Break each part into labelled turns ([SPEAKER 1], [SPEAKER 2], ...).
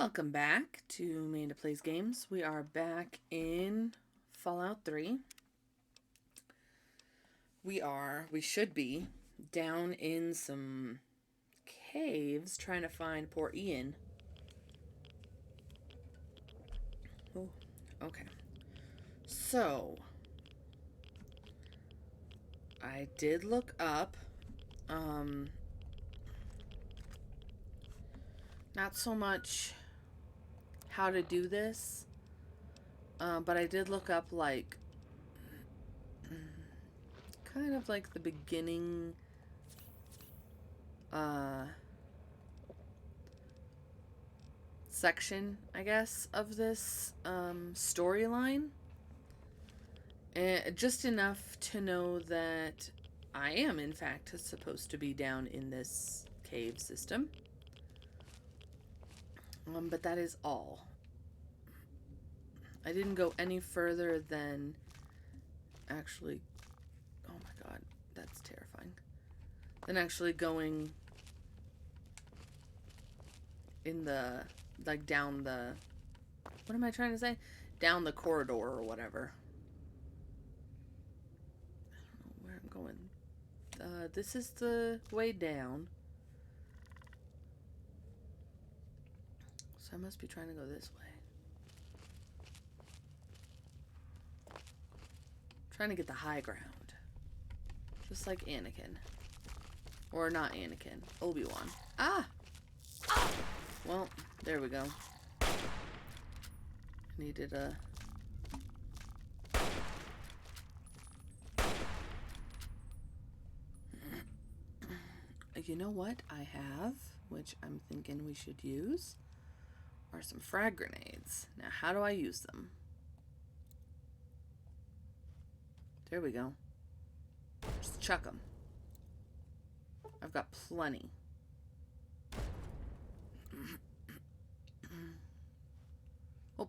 [SPEAKER 1] Welcome back to Amanda Plays Games. We are back in Fallout 3. We should be down in some caves trying to find poor Ian. Oh, okay. So, I did look up, not so much how to do this, but I did look up, like, kind of like the beginning, section, I guess, of this, storyline. And just enough to know that I am, in fact, supposed to be down in this cave system. But that is all. I didn't go any further than actually... Oh my god, that's terrifying. Than actually going in the... like, down the... What am I trying to say? Down the corridor or whatever. I don't know where I'm going. This is the way down. So I must be trying to go this way. Trying to get the high ground. Just like Anakin. Or not Anakin. Obi-Wan. Ah! Well, there we go. Needed a... You know what I have, which I'm thinking we should use, are some frag grenades. Now, how do I use them? There we go. Just chuck them. I've got plenty. Oh,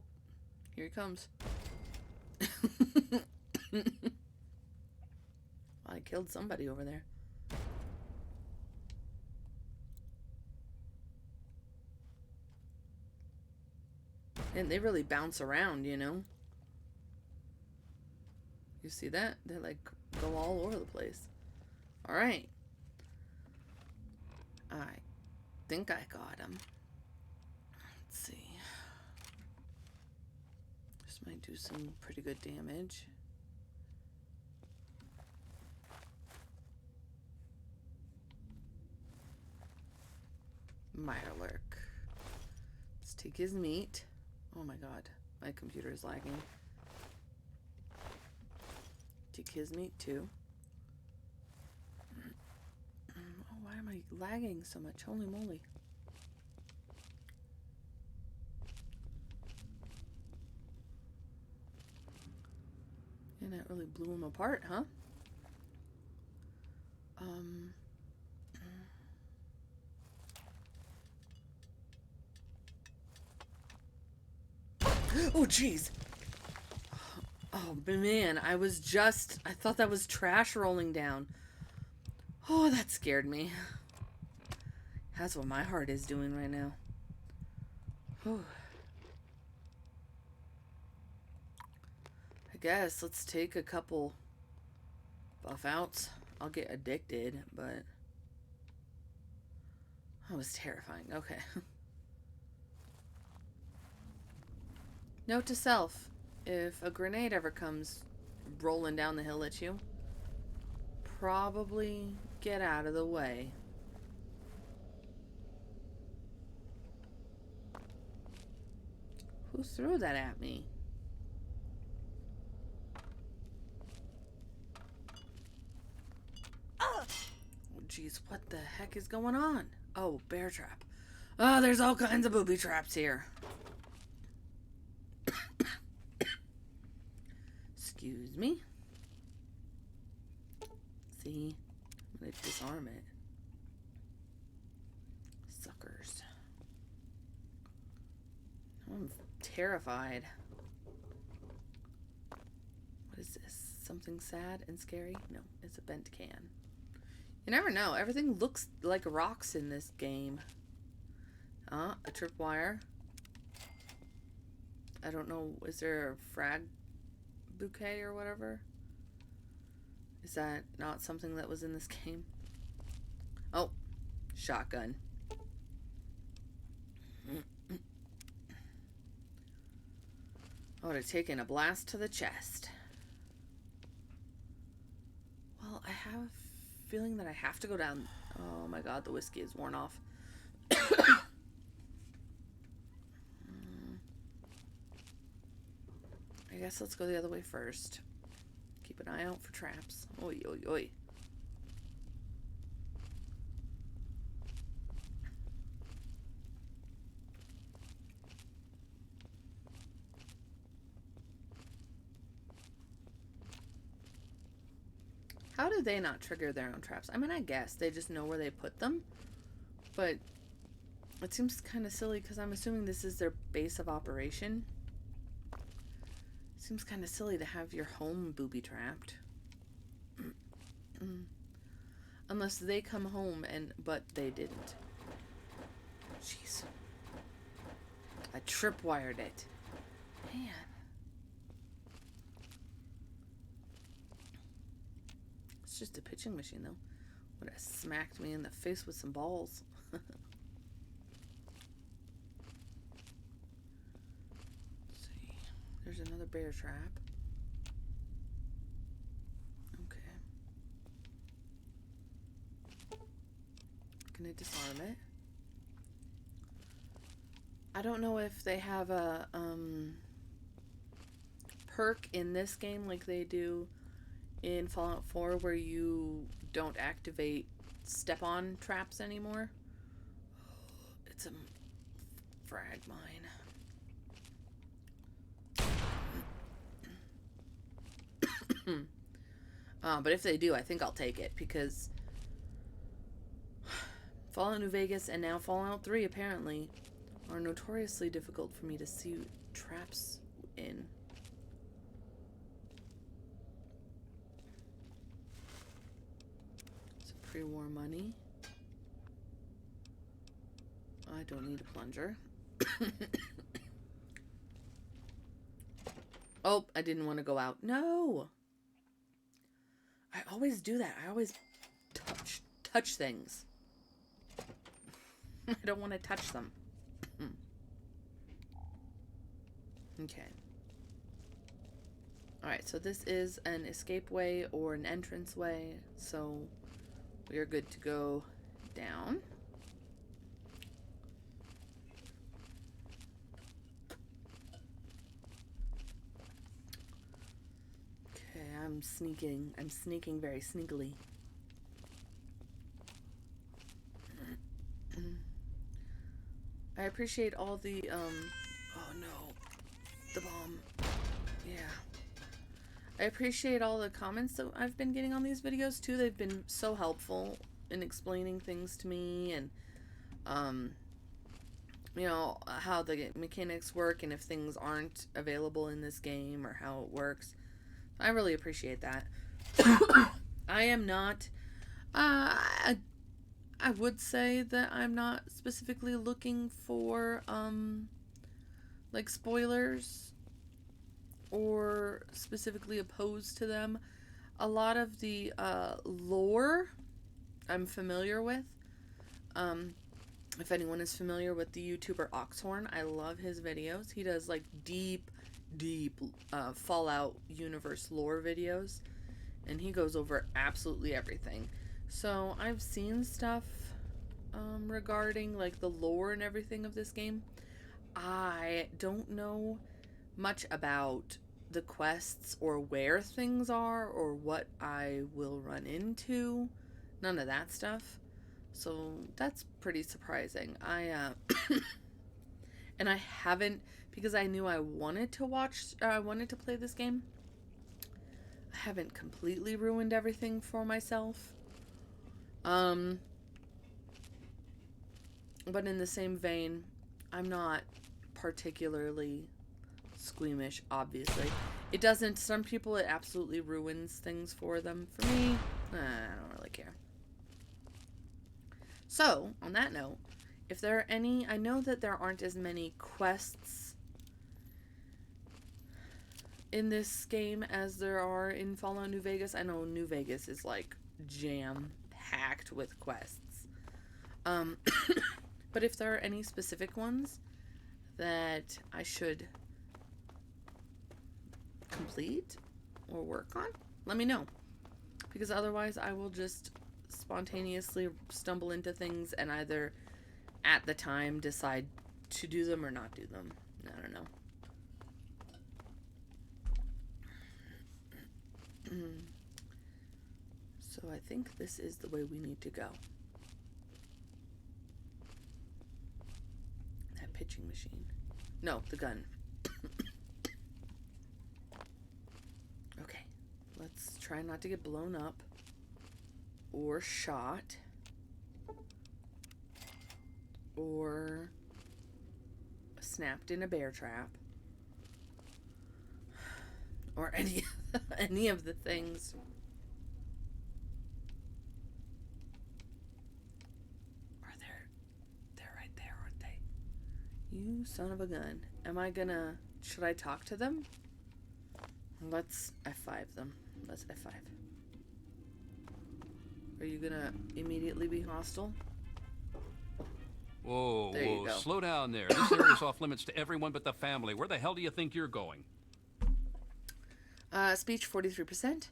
[SPEAKER 1] here he comes. I killed somebody over there. And they really bounce around, you know? You see that? They like go all over the place. Alright. I think I got him. Let's see. This might do some pretty good damage. Mirelurk. Let's take his meat. Oh my god, my computer is lagging. Take his meat too. Oh, why am I lagging so much? Holy moly. And that really blew him apart, huh? Oh, jeez. Oh, man, I thought that was trash rolling down. Oh, that scared me. That's what my heart is doing right now. Whew. I guess let's take a couple buff outs. I'll get addicted, but that was terrifying. Okay. Note to self, if a grenade ever comes rolling down the hill at you, probably get out of the way. Who threw that at me? Oh, jeez, what the heck is going on? Oh, bear trap. Oh, there's all kinds of booby traps here. Excuse me. See? I'm gonna disarm it. Suckers. I'm terrified. What is this? Something sad and scary? No, it's a bent can. You never know. Everything looks like rocks in this game. A tripwire. I don't know. Is there a frag bouquet or whatever? Is that not something that was in this game? Oh, shotgun. I would have taken a blast to the chest. Well, I have a feeling that I have to go down. Oh my god, the whiskey is worn off. I guess let's go the other way first. Keep an eye out for traps. Oi, oi, oi. How do they not trigger their own traps? I mean, I guess they just know where they put them. But it seems kind of silly because I'm assuming this is their base of operation. Seems kind of silly to have your home booby-trapped. Unless they come home but they didn't. Jeez. I tripwired it. Man. It's just a pitching machine, though. Would have smacked me in the face with some balls. Let's see. There's another bear trap. Okay. Can I disarm it? I don't know if they have a perk in this game like they do in Fallout 4 where you don't activate step-on traps anymore. It's a frag mine. But if they do, I think I'll take it because Fallout New Vegas and now Fallout 3 apparently are notoriously difficult for me to see traps in. Some pre-war money. I don't need a plunger. Oh, I didn't want to go out. No! I always do that. I always touch things. I don't want to touch them. Okay. Alright, so this is an escape way or an entrance way, so we are good to go down. Okay, I'm sneaking very sneakily. I appreciate all the, oh no, the bomb. Yeah. I appreciate all the comments that I've been getting on these videos, too. They've been so helpful in explaining things to me and, you know, how the mechanics work and if things aren't available in this game or how it works. I really appreciate that. I am not, I would say that I'm not specifically looking for, like, spoilers or specifically opposed to them. A lot of the, lore I'm familiar with. If anyone is familiar with the YouTuber Oxhorn, I love his videos. He does, like, deep, Fallout universe lore videos. And he goes over absolutely everything. So I've seen stuff regarding like the lore and everything of this game. I don't know much about the quests or where things are or what I will run into. None of that stuff. So that's pretty surprising. And I haven't, because I knew I wanted to play this game. I haven't completely ruined everything for myself. But in the same vein, I'm not particularly squeamish, obviously. It doesn't, some people it absolutely ruins things for them. For me, I don't really care. So, on that note, if there are any, I know that there aren't as many quests in this game as there are in Fallout New Vegas. I know New Vegas is like jam packed with quests. But if there are any specific ones that I should complete or work on, let me know. Because otherwise I will just spontaneously stumble into things and either at the time decide to do them or not do them. I don't know. So I think this is the way we need to go. That pitching machine. No, the gun. Okay. Let's try not to get blown up or shot or snapped in a bear trap or any of the things. They're right there, aren't they? You son of a gun. Should I talk to them? Let's F5 them. Let's F5. Are you gonna immediately be hostile?
[SPEAKER 2] Whoa,
[SPEAKER 1] There you
[SPEAKER 2] whoa,
[SPEAKER 1] go.
[SPEAKER 2] slow down there. This area's off limits to everyone but the family. Where the hell do you think you're going?
[SPEAKER 1] Speech 43%.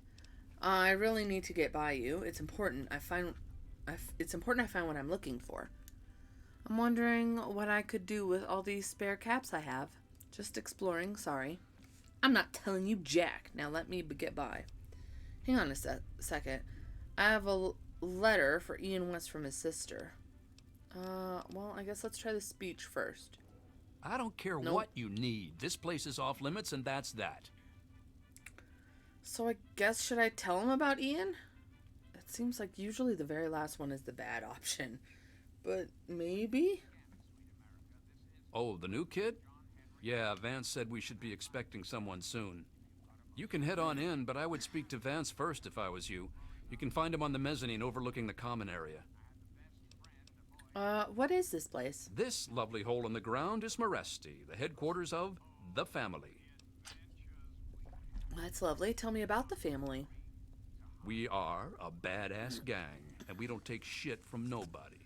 [SPEAKER 1] I really need to get by you. It's important I find what I'm looking for. I'm wondering what I could do with all these spare caps I have. Just exploring, sorry. I'm not telling you jack. Now let me get by. Hang on a second. I have a letter for Ian West from his sister. Well, I guess let's try the speech first.
[SPEAKER 2] I don't care what you need. This place is off limits and that's that.
[SPEAKER 1] So I guess, should I tell him about Ian? It seems like usually the very last one is the bad option. But maybe?
[SPEAKER 2] Oh, the new kid? Yeah, Vance said we should be expecting someone soon. You can head on in, but I would speak to Vance first if I was you. You can find him on the mezzanine overlooking the common area.
[SPEAKER 1] What is this place?
[SPEAKER 2] This lovely hole in the ground is Moresti, the headquarters of the family.
[SPEAKER 1] That's lovely. Tell me about the family.
[SPEAKER 2] We are a badass gang, and we don't take shit from nobody.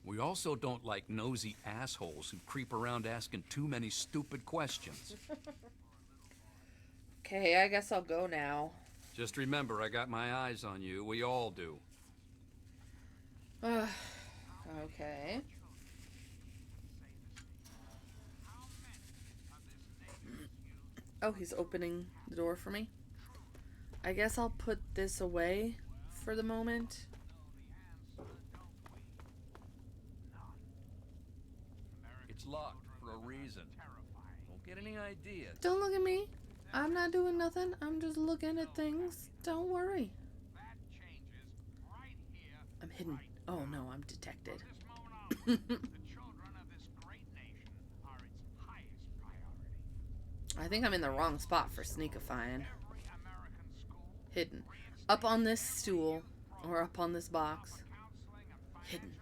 [SPEAKER 2] We also don't like nosy assholes who creep around asking too many stupid questions.
[SPEAKER 1] Okay, I guess I'll go now.
[SPEAKER 2] Just remember, I got my eyes on you. We all do.
[SPEAKER 1] Okay. Oh, he's opening the door for me. I guess I'll put this away for the moment.
[SPEAKER 2] It's locked for a reason. Don't get any ideas.
[SPEAKER 1] Don't look at me. I'm not doing nothing. I'm just looking at things. Don't worry. I'm hidden. Oh no, I'm detected. I think I'm in the wrong spot for sneakifying. Hidden. Up on this stool. Or up on this box. Hidden.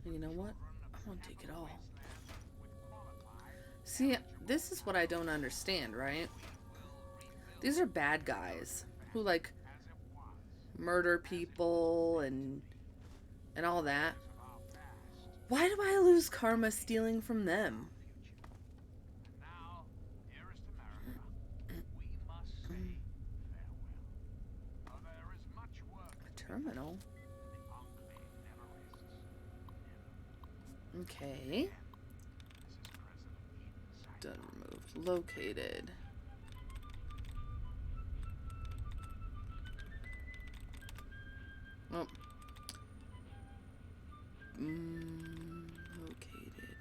[SPEAKER 1] You know what? I want to take it all. See, this is what I don't understand, right? These are bad guys who like murder people and all that. Why do I lose karma stealing from them? A terminal? Okay. Done removed. Located. Oh. Located.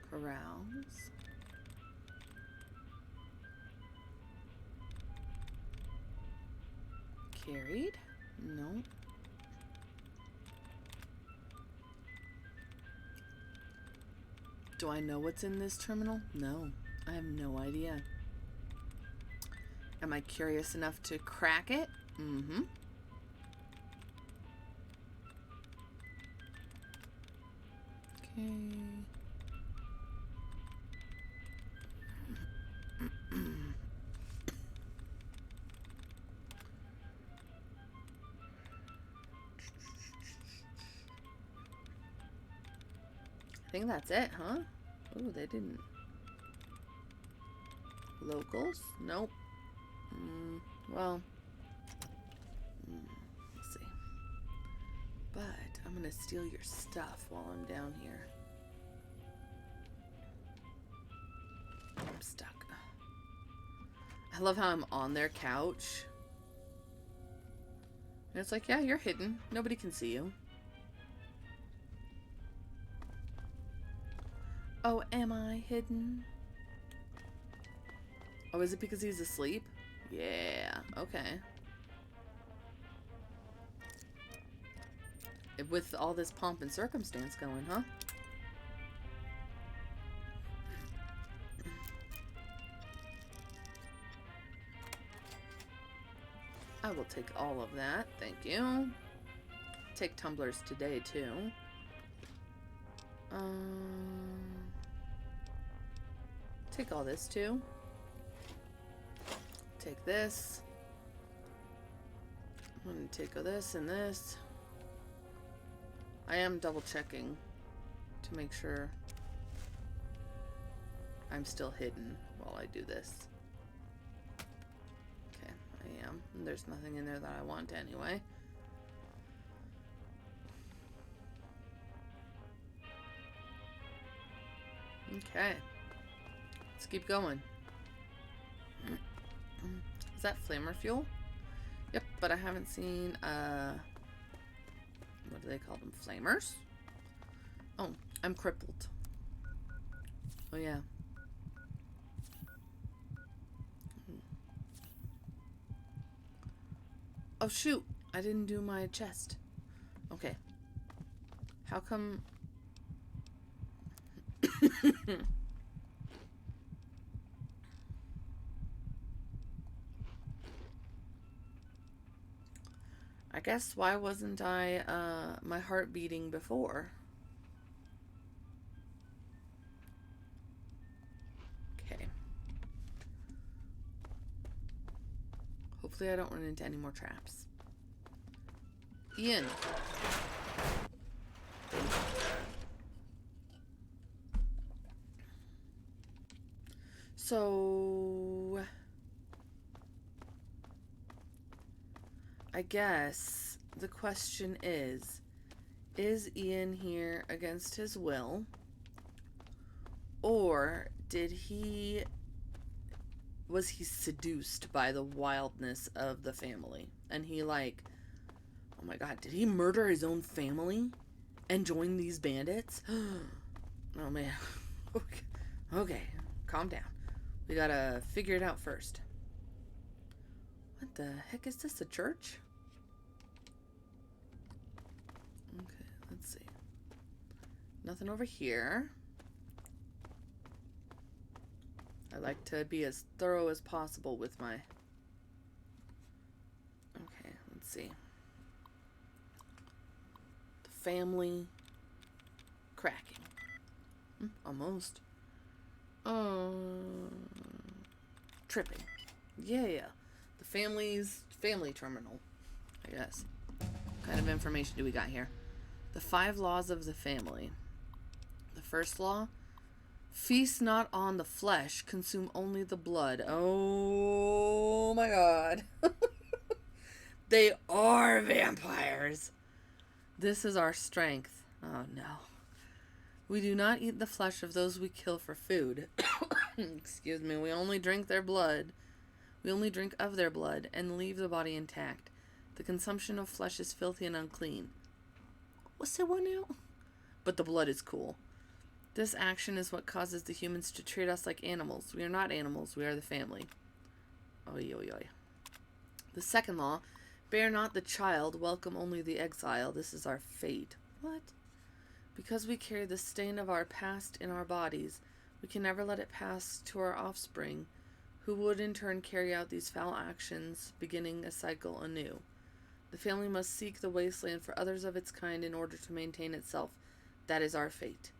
[SPEAKER 1] Corrals. Carried? No. Do I know what's in this terminal? No. I have no idea. Am I curious enough to crack it? Mm-hmm. Okay. I think that's it, huh? Ooh, they didn't. Locals? Nope. Well, let's see. But I'm gonna steal your stuff while I'm down here. I'm stuck. I love how I'm on their couch. And it's like, yeah, you're hidden. Nobody can see you. Oh, am I hidden? Oh, is it because he's asleep? Yeah, okay. With all this pomp and circumstance going, huh? I will take all of that, thank you. Take tumblers today, too. Take all this, too. Take this. I'm gonna take all this and this. I am double checking to make sure I'm still hidden while I do this. Okay, I am. And there's nothing in there that I want anyway. Okay. Let's keep going. Is that flamer fuel? Yep, but I haven't seen, what do they call them? Flamers? Oh, I'm crippled. Oh, yeah. Oh, shoot. I didn't do my chest. Okay. How come... I guess why wasn't I, my heart beating before? Okay. Hopefully I don't run into any more traps. Ian. So... I guess the question is Ian here against his will? Or was he seduced by the wildness of the family? And he like, oh my god, did he murder his own family and join these bandits? Oh man. Okay, calm down. We gotta figure it out first. What the heck is this, a church? Okay, let's see. Nothing over here. I like to be as thorough as possible with my... Okay, let's see. The family cracking. Almost. Tripping. Yeah. The family terminal, I guess. What kind of information do we got here? The 5 laws of the family. The first law: feast not on the flesh, consume only the blood. Oh my god. They are vampires. This is our strength. Oh no. We do not eat the flesh of those we kill for food. Excuse me. We only drink their blood. We only drink of their blood and leave the body intact. The consumption of flesh is filthy and unclean. What's that one now? But the blood is cool. This action is what causes the humans to treat us like animals. We are not animals. We are the family. Oy, oy, oy. The second law: bear not the child, welcome only the exile. This is our fate. What? Because we carry the stain of our past in our bodies, we can never let it pass to our offspring, who would in turn carry out these foul actions, beginning a cycle anew. The family must seek the wasteland for others of its kind in order to maintain itself. That is our fate.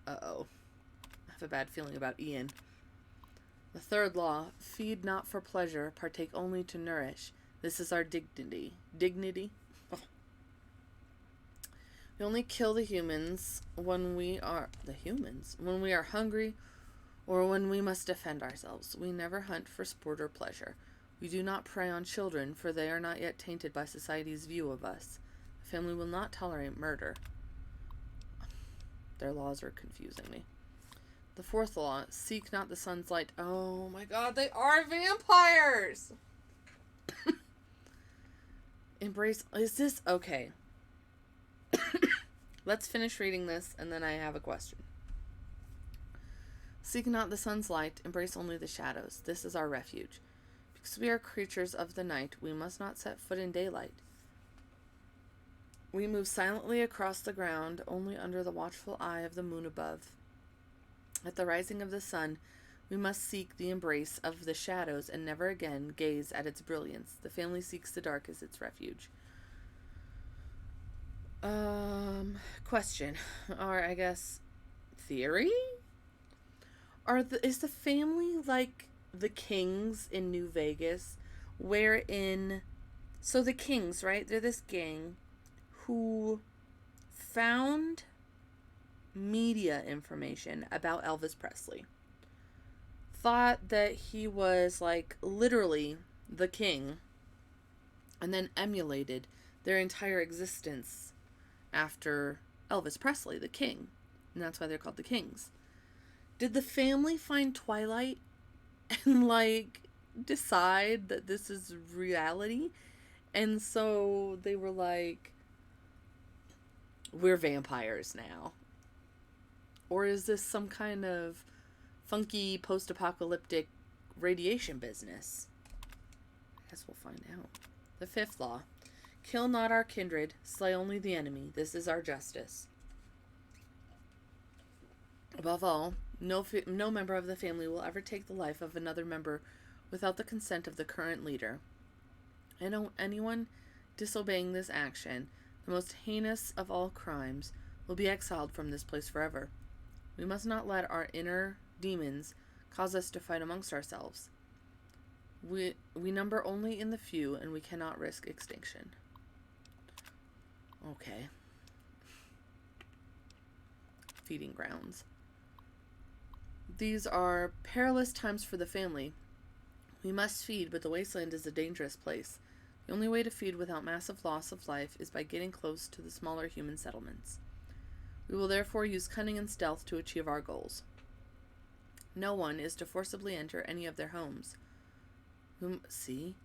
[SPEAKER 1] Uh-oh. I have a bad feeling about Ian. The third law, feed not for pleasure, partake only to nourish. This is our dignity. Dignity? Oh. We only kill the humans when we are... The humans? When we are hungry or when we must defend ourselves. We never hunt for sport or pleasure. We do not prey on children, for they are not yet tainted by society's view of us. The family will not tolerate murder. Their laws are confusing me. The fourth law, seek not the sun's light. Oh my god, they are vampires! Embrace... Is this... Okay. Let's finish reading this, and then I have a question. Seek not the sun's light, embrace only the shadows. This is our refuge. Because we are creatures of the night, we must not set foot in daylight. We move silently across the ground, only under the watchful eye of the moon above. At the rising of the sun, we must seek the embrace of the shadows and never again gaze at its brilliance. The family seeks the dark as its refuge. Question, or I guess theory? Is the family like the Kings in New Vegas, wherein, so the Kings, right? They're this gang who found media information about Elvis Presley. Thought that he was like literally the king, and then emulated their entire existence after Elvis Presley, the king. And that's why they're called the Kings. Did the family find Twilight and like decide that this is reality? And so they were like, we're vampires now. Or is this some kind of funky post-apocalyptic radiation business? I guess we'll find out. The fifth law. Kill not our kindred, slay only the enemy. This is our justice. Above all, no member of the family will ever take the life of another member without the consent of the current leader. And anyone disobeying this action, the most heinous of all crimes, will be exiled from this place forever. We must not let our inner demons cause us to fight amongst ourselves. We number only in the few, and we cannot risk extinction. Okay. Feeding grounds. These are perilous times for the family. We must feed, but the wasteland is a dangerous place. The only way to feed without massive loss of life is by getting close to the smaller human settlements. We will therefore use cunning and stealth to achieve our goals. No one is to forcibly enter any of their homes. See?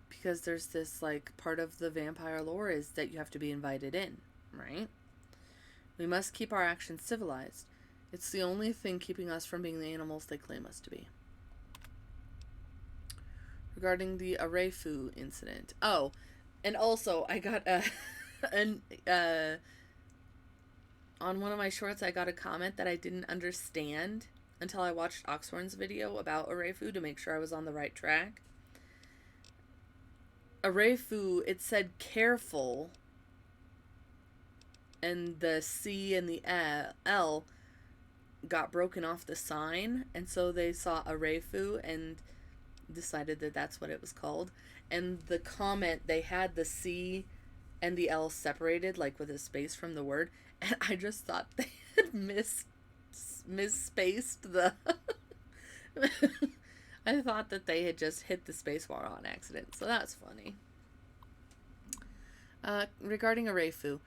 [SPEAKER 1] Because there's this, like, part of the vampire lore is that you have to be invited in, right? We must keep our actions civilized. It's the only thing keeping us from being the animals they claim us to be. Regarding the Arefu incident. Oh, and also I got on one of my shorts I got a comment that I didn't understand until I watched Oxhorn's video about Arefu to make sure I was on the right track. Arefu, it said careful, and the C and the L got broken off the sign, and so they saw Arefu and decided that that's what it was called. And the comment, they had the C and the L separated, like with a space from the word, and I just thought they had misspaced the I thought that they had just hit the spacebar on accident, so that's funny. Regarding Arefu,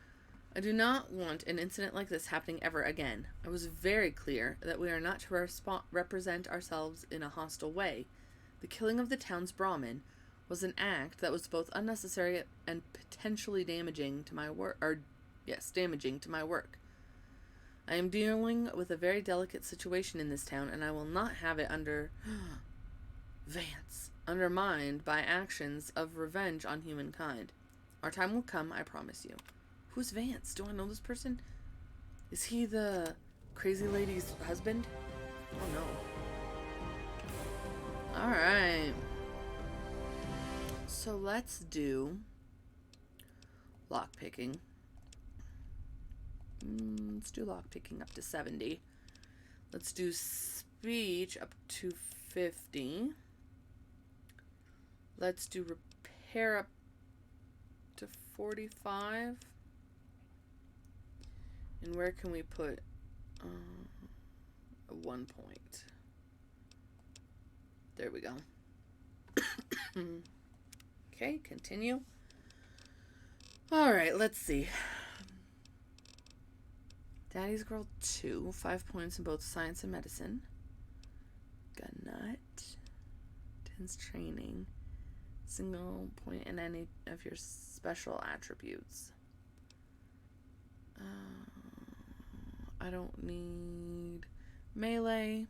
[SPEAKER 1] I do not want an incident like this happening ever again. I was very clear that we are not to represent ourselves in a hostile way. The killing of the town's Brahmin was an act that was both unnecessary and potentially damaging to my work. Damaging to my work. I am dealing with a very delicate situation in this town, and I will not have it undermined by actions of revenge on humankind. Our time will come, I promise you. Who's Vance? Do I know this person? Is he the crazy lady's husband? Oh no. Alright. So let's do lockpicking. Let's do lockpicking up to 70. Let's do speech up to 50. Let's do repair up to 45. And where can we put a 1 point? There we go. Okay, continue. All right, let's see. Daddy's Girl 2, 5 points in both science and medicine. Got nut. 10's training. Single point in any of your special attributes. I don't need melee.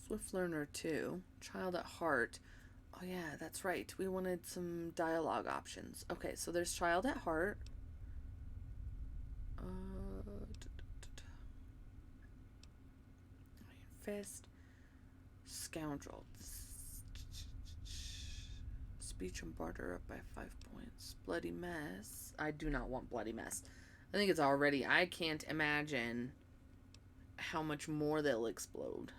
[SPEAKER 1] Swift Learner 2. Child at Heart. Oh yeah, that's right. We wanted some dialogue options. Okay, so there's Child at Heart. Fist. Scoundrel. Speech and barter up by 5 points. Bloody Mess. I do not want Bloody Mess. I think it's already... I can't imagine how much more they'll explode.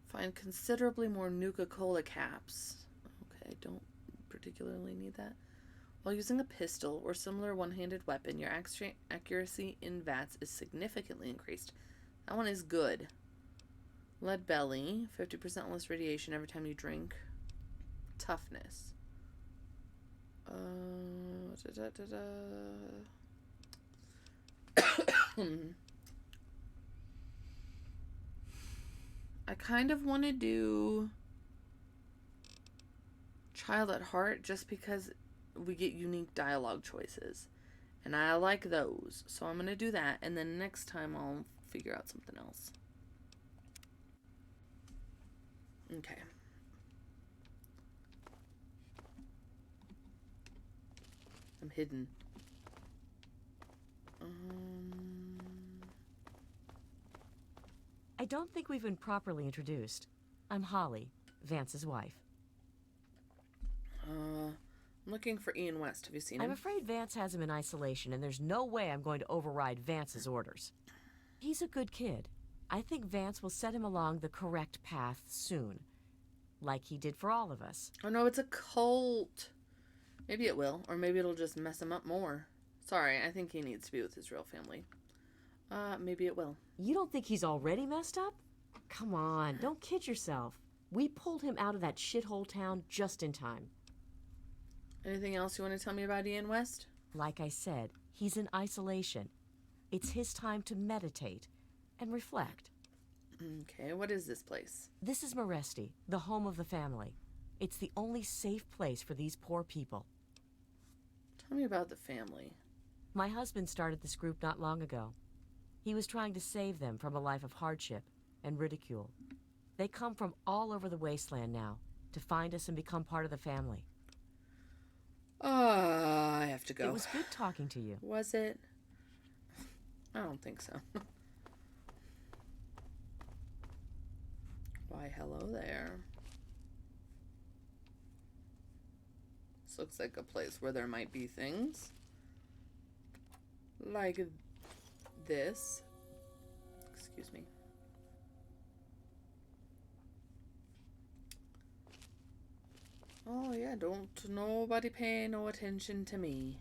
[SPEAKER 1] Find considerably more Nuka-Cola caps. Okay, don't particularly need that. While using a pistol or similar one-handed weapon, your accuracy in VATS is significantly increased. That one is good. Lead belly, 50% less radiation every time you drink. Toughness. I kind of want to do Child at Heart just because we get unique dialogue choices. And I like those. So I'm going to do that. And then next time I'll figure out something else. Okay. I'm hidden.
[SPEAKER 3] I don't think we've been properly introduced. I'm Holly, Vance's wife.
[SPEAKER 1] I'm looking for Ian West. Have you seen him?
[SPEAKER 3] I'm afraid Vance has him in isolation, and there's no way I'm going to override Vance's orders. He's a good kid. I think Vance will set him along the correct path soon, like he did for all of us.
[SPEAKER 1] Oh no, it's a cult. Maybe it will, or maybe it'll just mess him up more. Sorry, I think he needs to be with his real family. Maybe it will.
[SPEAKER 3] You don't think he's already messed up? Come on, don't kid yourself. We pulled him out of that shithole town just in time.
[SPEAKER 1] Anything else you want to tell me about Ian West?
[SPEAKER 3] Like I said, he's in isolation. It's his time to meditate and reflect.
[SPEAKER 1] Okay, what is this place?
[SPEAKER 3] This is Maresti, the home of the family. It's the only safe place for these poor people.
[SPEAKER 1] Tell me about the family.
[SPEAKER 3] My husband started this group not long ago. He was trying to save them from a life of hardship and ridicule. They come from all over the wasteland now to find us and become part of the family.
[SPEAKER 1] I have to go.
[SPEAKER 3] It was good talking to you.
[SPEAKER 1] Was it? I don't think so. Why, hello there. This looks like a place where there might be things. Like this. Excuse me. Oh yeah, don't nobody pay no attention to me.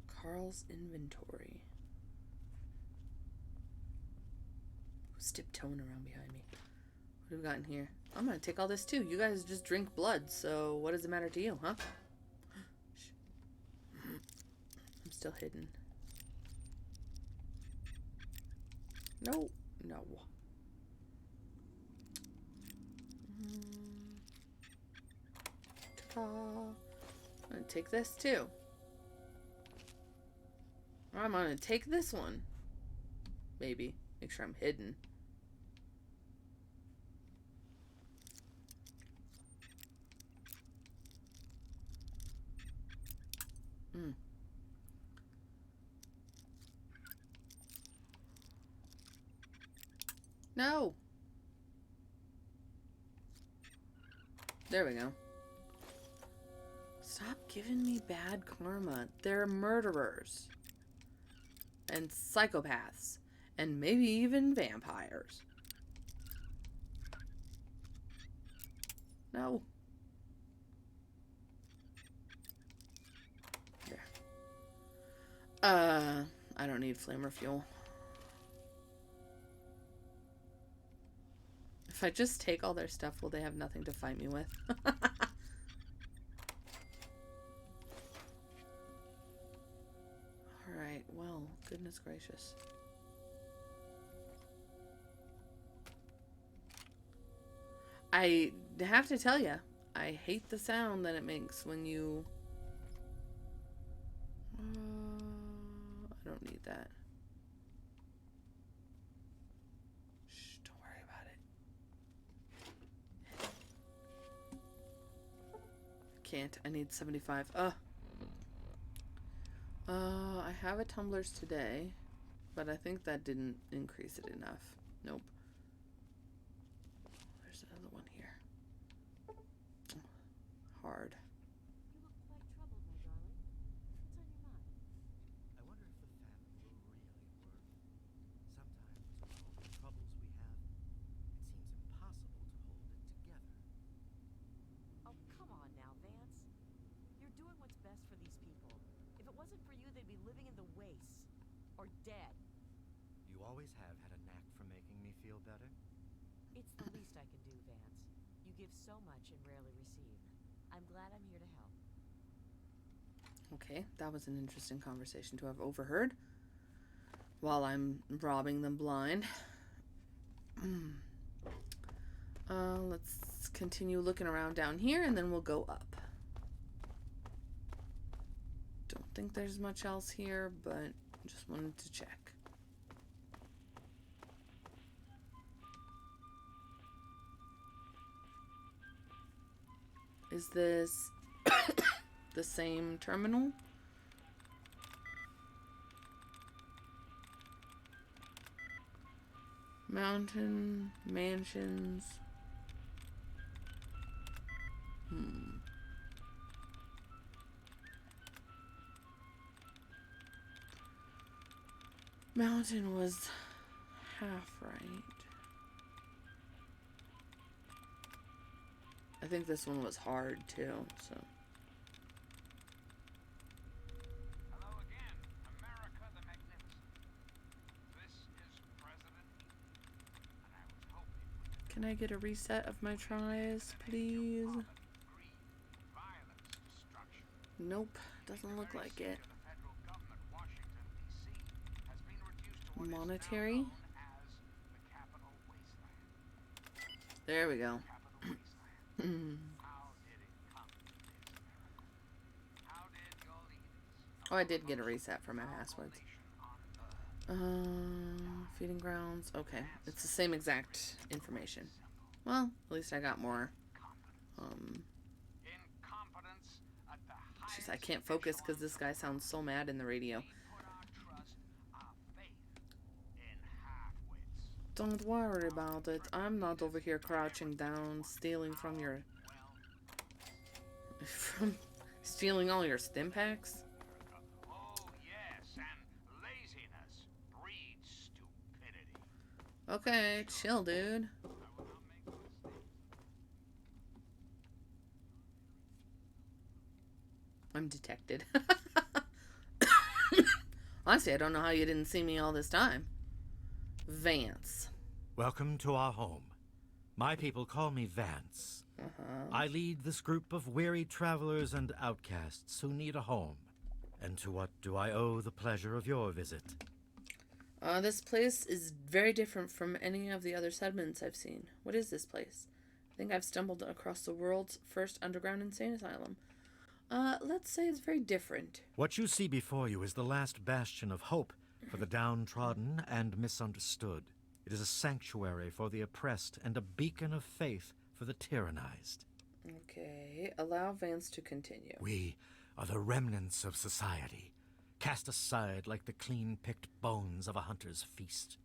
[SPEAKER 1] Carl's inventory. Who's tiptoeing around behind me? What have we got in here? I'm gonna take all this too. You guys just drink blood, so what does it matter to you, huh? I'm still hidden. No, no. Ta-da. I'm gonna take this too. I'm gonna take this one. Maybe. Make sure I'm hidden. No. There we go. Stop giving me bad karma. They're murderers. And psychopaths. And maybe even vampires. No. There. I don't need flamer fuel. If I just take all their stuff, will they have nothing to fight me with? Alright, well, goodness gracious. I have to tell you, I hate the sound that it makes when you... I don't need that. Shh, don't worry about it. Can't. I need 75. I have a tumblers today, but I think that didn't increase it enough. Nope. There's another one here. Hard.
[SPEAKER 3] You look quite troubled, my darling. What's on your mind?
[SPEAKER 4] I wonder if the family will really work. Sometimes, with all the troubles we have, it seems impossible to hold it together.
[SPEAKER 3] Oh, come on now, Vance. You're doing what's best for these people. If it wasn't for you, they'd be living in the wastes. Or dead.
[SPEAKER 4] You always have had a knack for making me feel better.
[SPEAKER 3] It's the least I can do, Vance. You give so much and rarely receive. I'm glad I'm here to help.
[SPEAKER 1] Okay, that was an interesting conversation to have overheard while I'm robbing them blind. Let's continue looking around down here and then we'll go up. Don't think there's much else here, but just wanted to check. Is this the same terminal? Mountain, mansions. Mountain was half right. I think this one was hard too, so.
[SPEAKER 5] Hello again, America the Magnificent. This is President Eden, and I was hoping
[SPEAKER 1] Can I get a reset of my tries, please?
[SPEAKER 5] greed, violence, destruction.
[SPEAKER 1] Nope, doesn't look like it.
[SPEAKER 5] The federal government, Washington, D.C., has been reduced to what is now
[SPEAKER 1] Monetary?
[SPEAKER 5] known as the Capital Wasteland.
[SPEAKER 1] There we go.
[SPEAKER 5] Capital Wasteland. How did it come to this, America? How did your leaders,
[SPEAKER 1] Oh, I did get a reset for my passwords.
[SPEAKER 5] nation on Earth,
[SPEAKER 1] Feeding grounds. Okay, it's the same exact information. Well, at least I got more.
[SPEAKER 5] incompetence at the highest
[SPEAKER 1] Jeez, I can't focus because this guy sounds so mad in the radio.
[SPEAKER 5] We put our trust, our faith in half-wits.
[SPEAKER 1] Don't worry about it. I'm not over here crouching down, stealing from your... from stealing all your stim packs?
[SPEAKER 5] Oh, yes, and laziness breeds stupidity.
[SPEAKER 1] Okay, chill, dude.
[SPEAKER 5] I will not make a mistake.
[SPEAKER 1] I'm detected. Honestly, I don't know how you didn't see me all this time. Vance.
[SPEAKER 4] Welcome to our home. My people call me Vance. I lead this group of weary travelers and outcasts who need a home. And to what do I owe the pleasure of your visit?
[SPEAKER 1] This place is very different from any of the other settlements I've seen. What is this place? I think I've stumbled across the world's first underground insane asylum. Let's say it's very different.
[SPEAKER 4] What you see before you is the last bastion of hope for the downtrodden and misunderstood. It is a sanctuary for the oppressed and a beacon of faith for the tyrannized.
[SPEAKER 1] Okay, allow Vance to continue.
[SPEAKER 4] We are the remnants of society, cast aside like the clean-picked bones of a hunter's feast.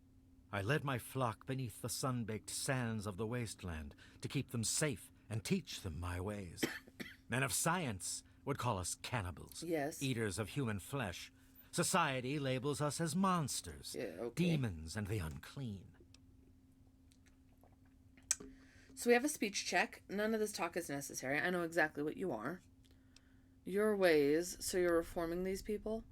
[SPEAKER 4] I led my flock beneath the sun-baked sands of the wasteland to keep them safe and teach them my ways. Men of science, would call us cannibals.
[SPEAKER 1] Yes.
[SPEAKER 4] Eaters of human flesh. Society labels us as monsters.
[SPEAKER 1] Yeah, okay.
[SPEAKER 4] Demons and the unclean.
[SPEAKER 1] So we have a speech check. None of this talk is necessary. I know exactly what you are. Your ways, so you're reforming these people?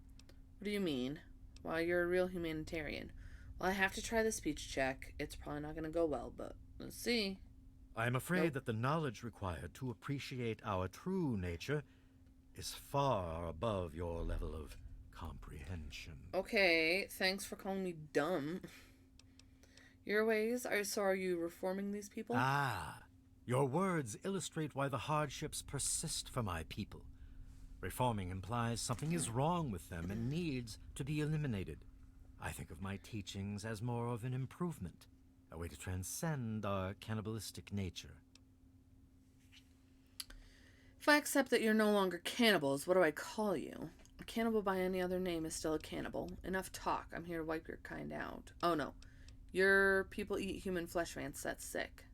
[SPEAKER 1] What do you mean? Well, you're a real humanitarian. Well, I have to try the speech check. It's probably not going to go well, but let's see.
[SPEAKER 4] I am afraid
[SPEAKER 1] Nope.
[SPEAKER 4] that the knowledge required to appreciate our true nature is far above your level of comprehension.
[SPEAKER 1] Okay, thanks for calling me dumb. Your ways, are you reforming these people?
[SPEAKER 4] Ah, your words illustrate why the hardships persist for my people. Reforming implies something is wrong with them and needs to be eliminated. I think of my teachings as more of an improvement, a way to transcend our cannibalistic nature.
[SPEAKER 1] If I accept that you're no longer cannibals, what do I call you? A cannibal by any other name is still a cannibal. Enough talk. I'm here to wipe your kind out. Oh no. Your people eat human flesh, Vance. That's sick.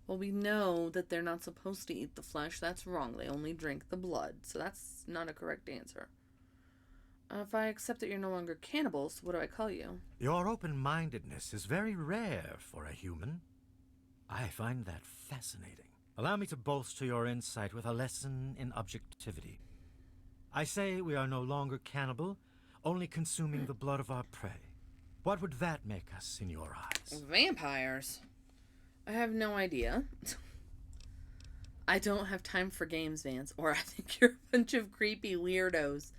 [SPEAKER 1] Well, we know that they're not supposed to eat the flesh. That's wrong. They only drink the blood. So that's not a correct answer. If I accept that you're no longer cannibals, what do I call you?
[SPEAKER 4] Your open-mindedness is very rare for a human. I find that fascinating. Allow me to bolster your insight with a lesson in objectivity. I say we are no longer cannibal, only consuming the blood of our prey. What would that make us in your eyes?
[SPEAKER 1] Vampires. I have no idea. I don't have time for games, Vance, or I think you're a bunch of creepy weirdos.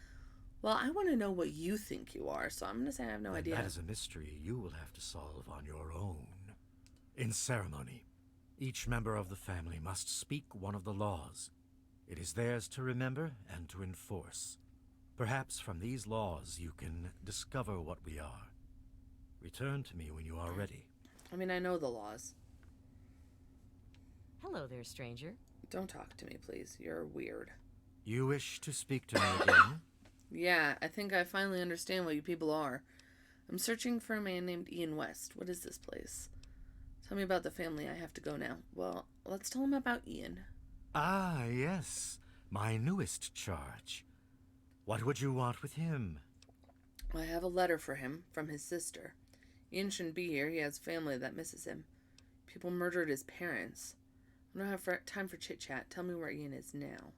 [SPEAKER 1] Well, I want to know what you think you are, so I'm going to say I have no idea.
[SPEAKER 4] That is a mystery you will have to solve on your own. In ceremony, each member of the family must speak one of the laws. It is theirs to remember and to enforce. Perhaps from these laws you can discover what we are. Return to me when you are ready.
[SPEAKER 1] I mean, I know the laws.
[SPEAKER 3] Hello there, stranger.
[SPEAKER 1] Don't talk to me, please. You're weird.
[SPEAKER 4] You wish to speak to me again?
[SPEAKER 1] Yeah, I think I finally understand what you people are. I'm searching for a man named Ian West. What is this place? Tell me about the family. I have to go now. Well, let's tell him about Ian.
[SPEAKER 4] Ah, yes. My newest charge. What would you want with him?
[SPEAKER 1] I have a letter for him from his sister. Ian shouldn't be here. He has family that misses him. People murdered his parents. I don't have time for chit-chat. Tell me where Ian is now.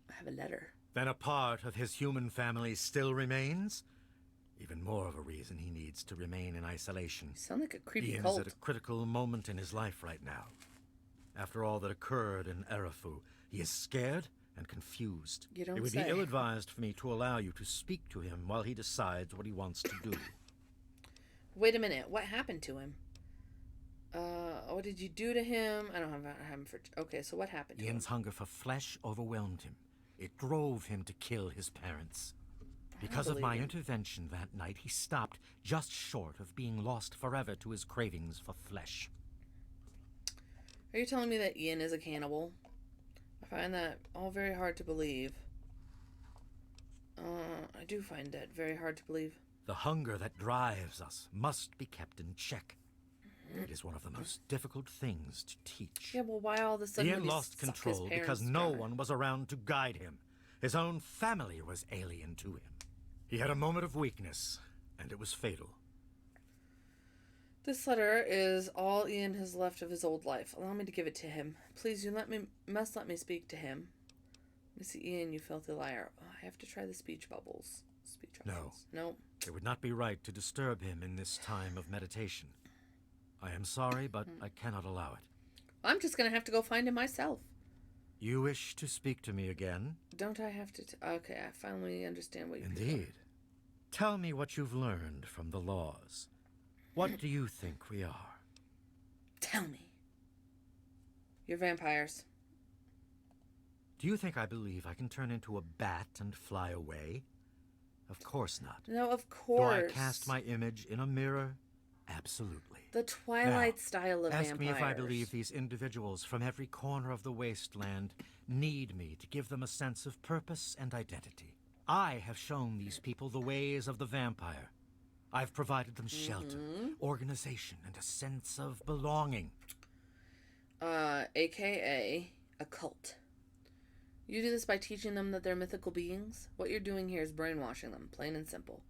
[SPEAKER 1] I have a letter.
[SPEAKER 4] Then a part of his human family still remains? Even more of a reason he needs to remain in isolation.
[SPEAKER 1] You sound like a creepy
[SPEAKER 4] Ian
[SPEAKER 1] cult.
[SPEAKER 4] is at a critical moment in his life right now. After all that occurred in Erafu, he is scared and confused.
[SPEAKER 1] You don't
[SPEAKER 4] It would
[SPEAKER 1] say.
[SPEAKER 4] be ill-advised for me to allow you to speak to him while he decides what he wants to do.
[SPEAKER 1] Wait a minute. What happened to him? What did you do to him? I don't have him for... Okay, so what happened to
[SPEAKER 4] Ian's
[SPEAKER 1] him?
[SPEAKER 4] hunger for flesh overwhelmed him. It drove him to kill his parents. Because of my
[SPEAKER 1] believe you.
[SPEAKER 4] intervention that night, he stopped just short of being lost forever to his cravings for flesh.
[SPEAKER 1] Are you telling me that Ian is a cannibal? I find that all very hard to believe. I do find that very hard to believe.
[SPEAKER 4] The hunger that drives us must be kept in check. It is one of the most difficult things to teach.
[SPEAKER 1] Yeah, well, why all of a sudden
[SPEAKER 4] Ian
[SPEAKER 1] would he
[SPEAKER 4] lost
[SPEAKER 1] suck his
[SPEAKER 4] control because
[SPEAKER 1] parents
[SPEAKER 4] no
[SPEAKER 1] dry?
[SPEAKER 4] one was around to guide him. His own family was alien to him. He had a moment of weakness, and it was fatal.
[SPEAKER 1] This letter is all Ian has left of his old life. Allow me to give it to him. Please, you must let me speak to him. Missy Ian, you filthy liar. Oh, I have to try the speech bubbles. Speech
[SPEAKER 4] No.
[SPEAKER 1] options. No.
[SPEAKER 4] It would not be right to disturb him in this time of meditation. I am sorry, but I cannot allow it.
[SPEAKER 1] I'm just gonna have to go find him myself.
[SPEAKER 4] You wish to speak to me again?
[SPEAKER 1] Don't I have to... Okay, I finally understand what you...
[SPEAKER 4] Indeed. Tell me what you've learned from the laws. What do you think we are?
[SPEAKER 1] Tell me. You're vampires.
[SPEAKER 4] Do you think I believe I can turn into a bat and fly away? Of course not.
[SPEAKER 1] No, of
[SPEAKER 4] Do
[SPEAKER 1] course.
[SPEAKER 4] I cast my image in a mirror? Absolutely.
[SPEAKER 1] The Twilight
[SPEAKER 4] Now,
[SPEAKER 1] style of
[SPEAKER 4] Ask
[SPEAKER 1] vampires.
[SPEAKER 4] me if I believe these individuals from every corner of the wasteland need me to give them a sense of purpose and identity. I have shown these people the ways of the vampire. I've provided them shelter, organization, and a sense of belonging.
[SPEAKER 1] AKA a cult. You do this by teaching them that they're mythical beings? What you're doing here is brainwashing them, plain and simple.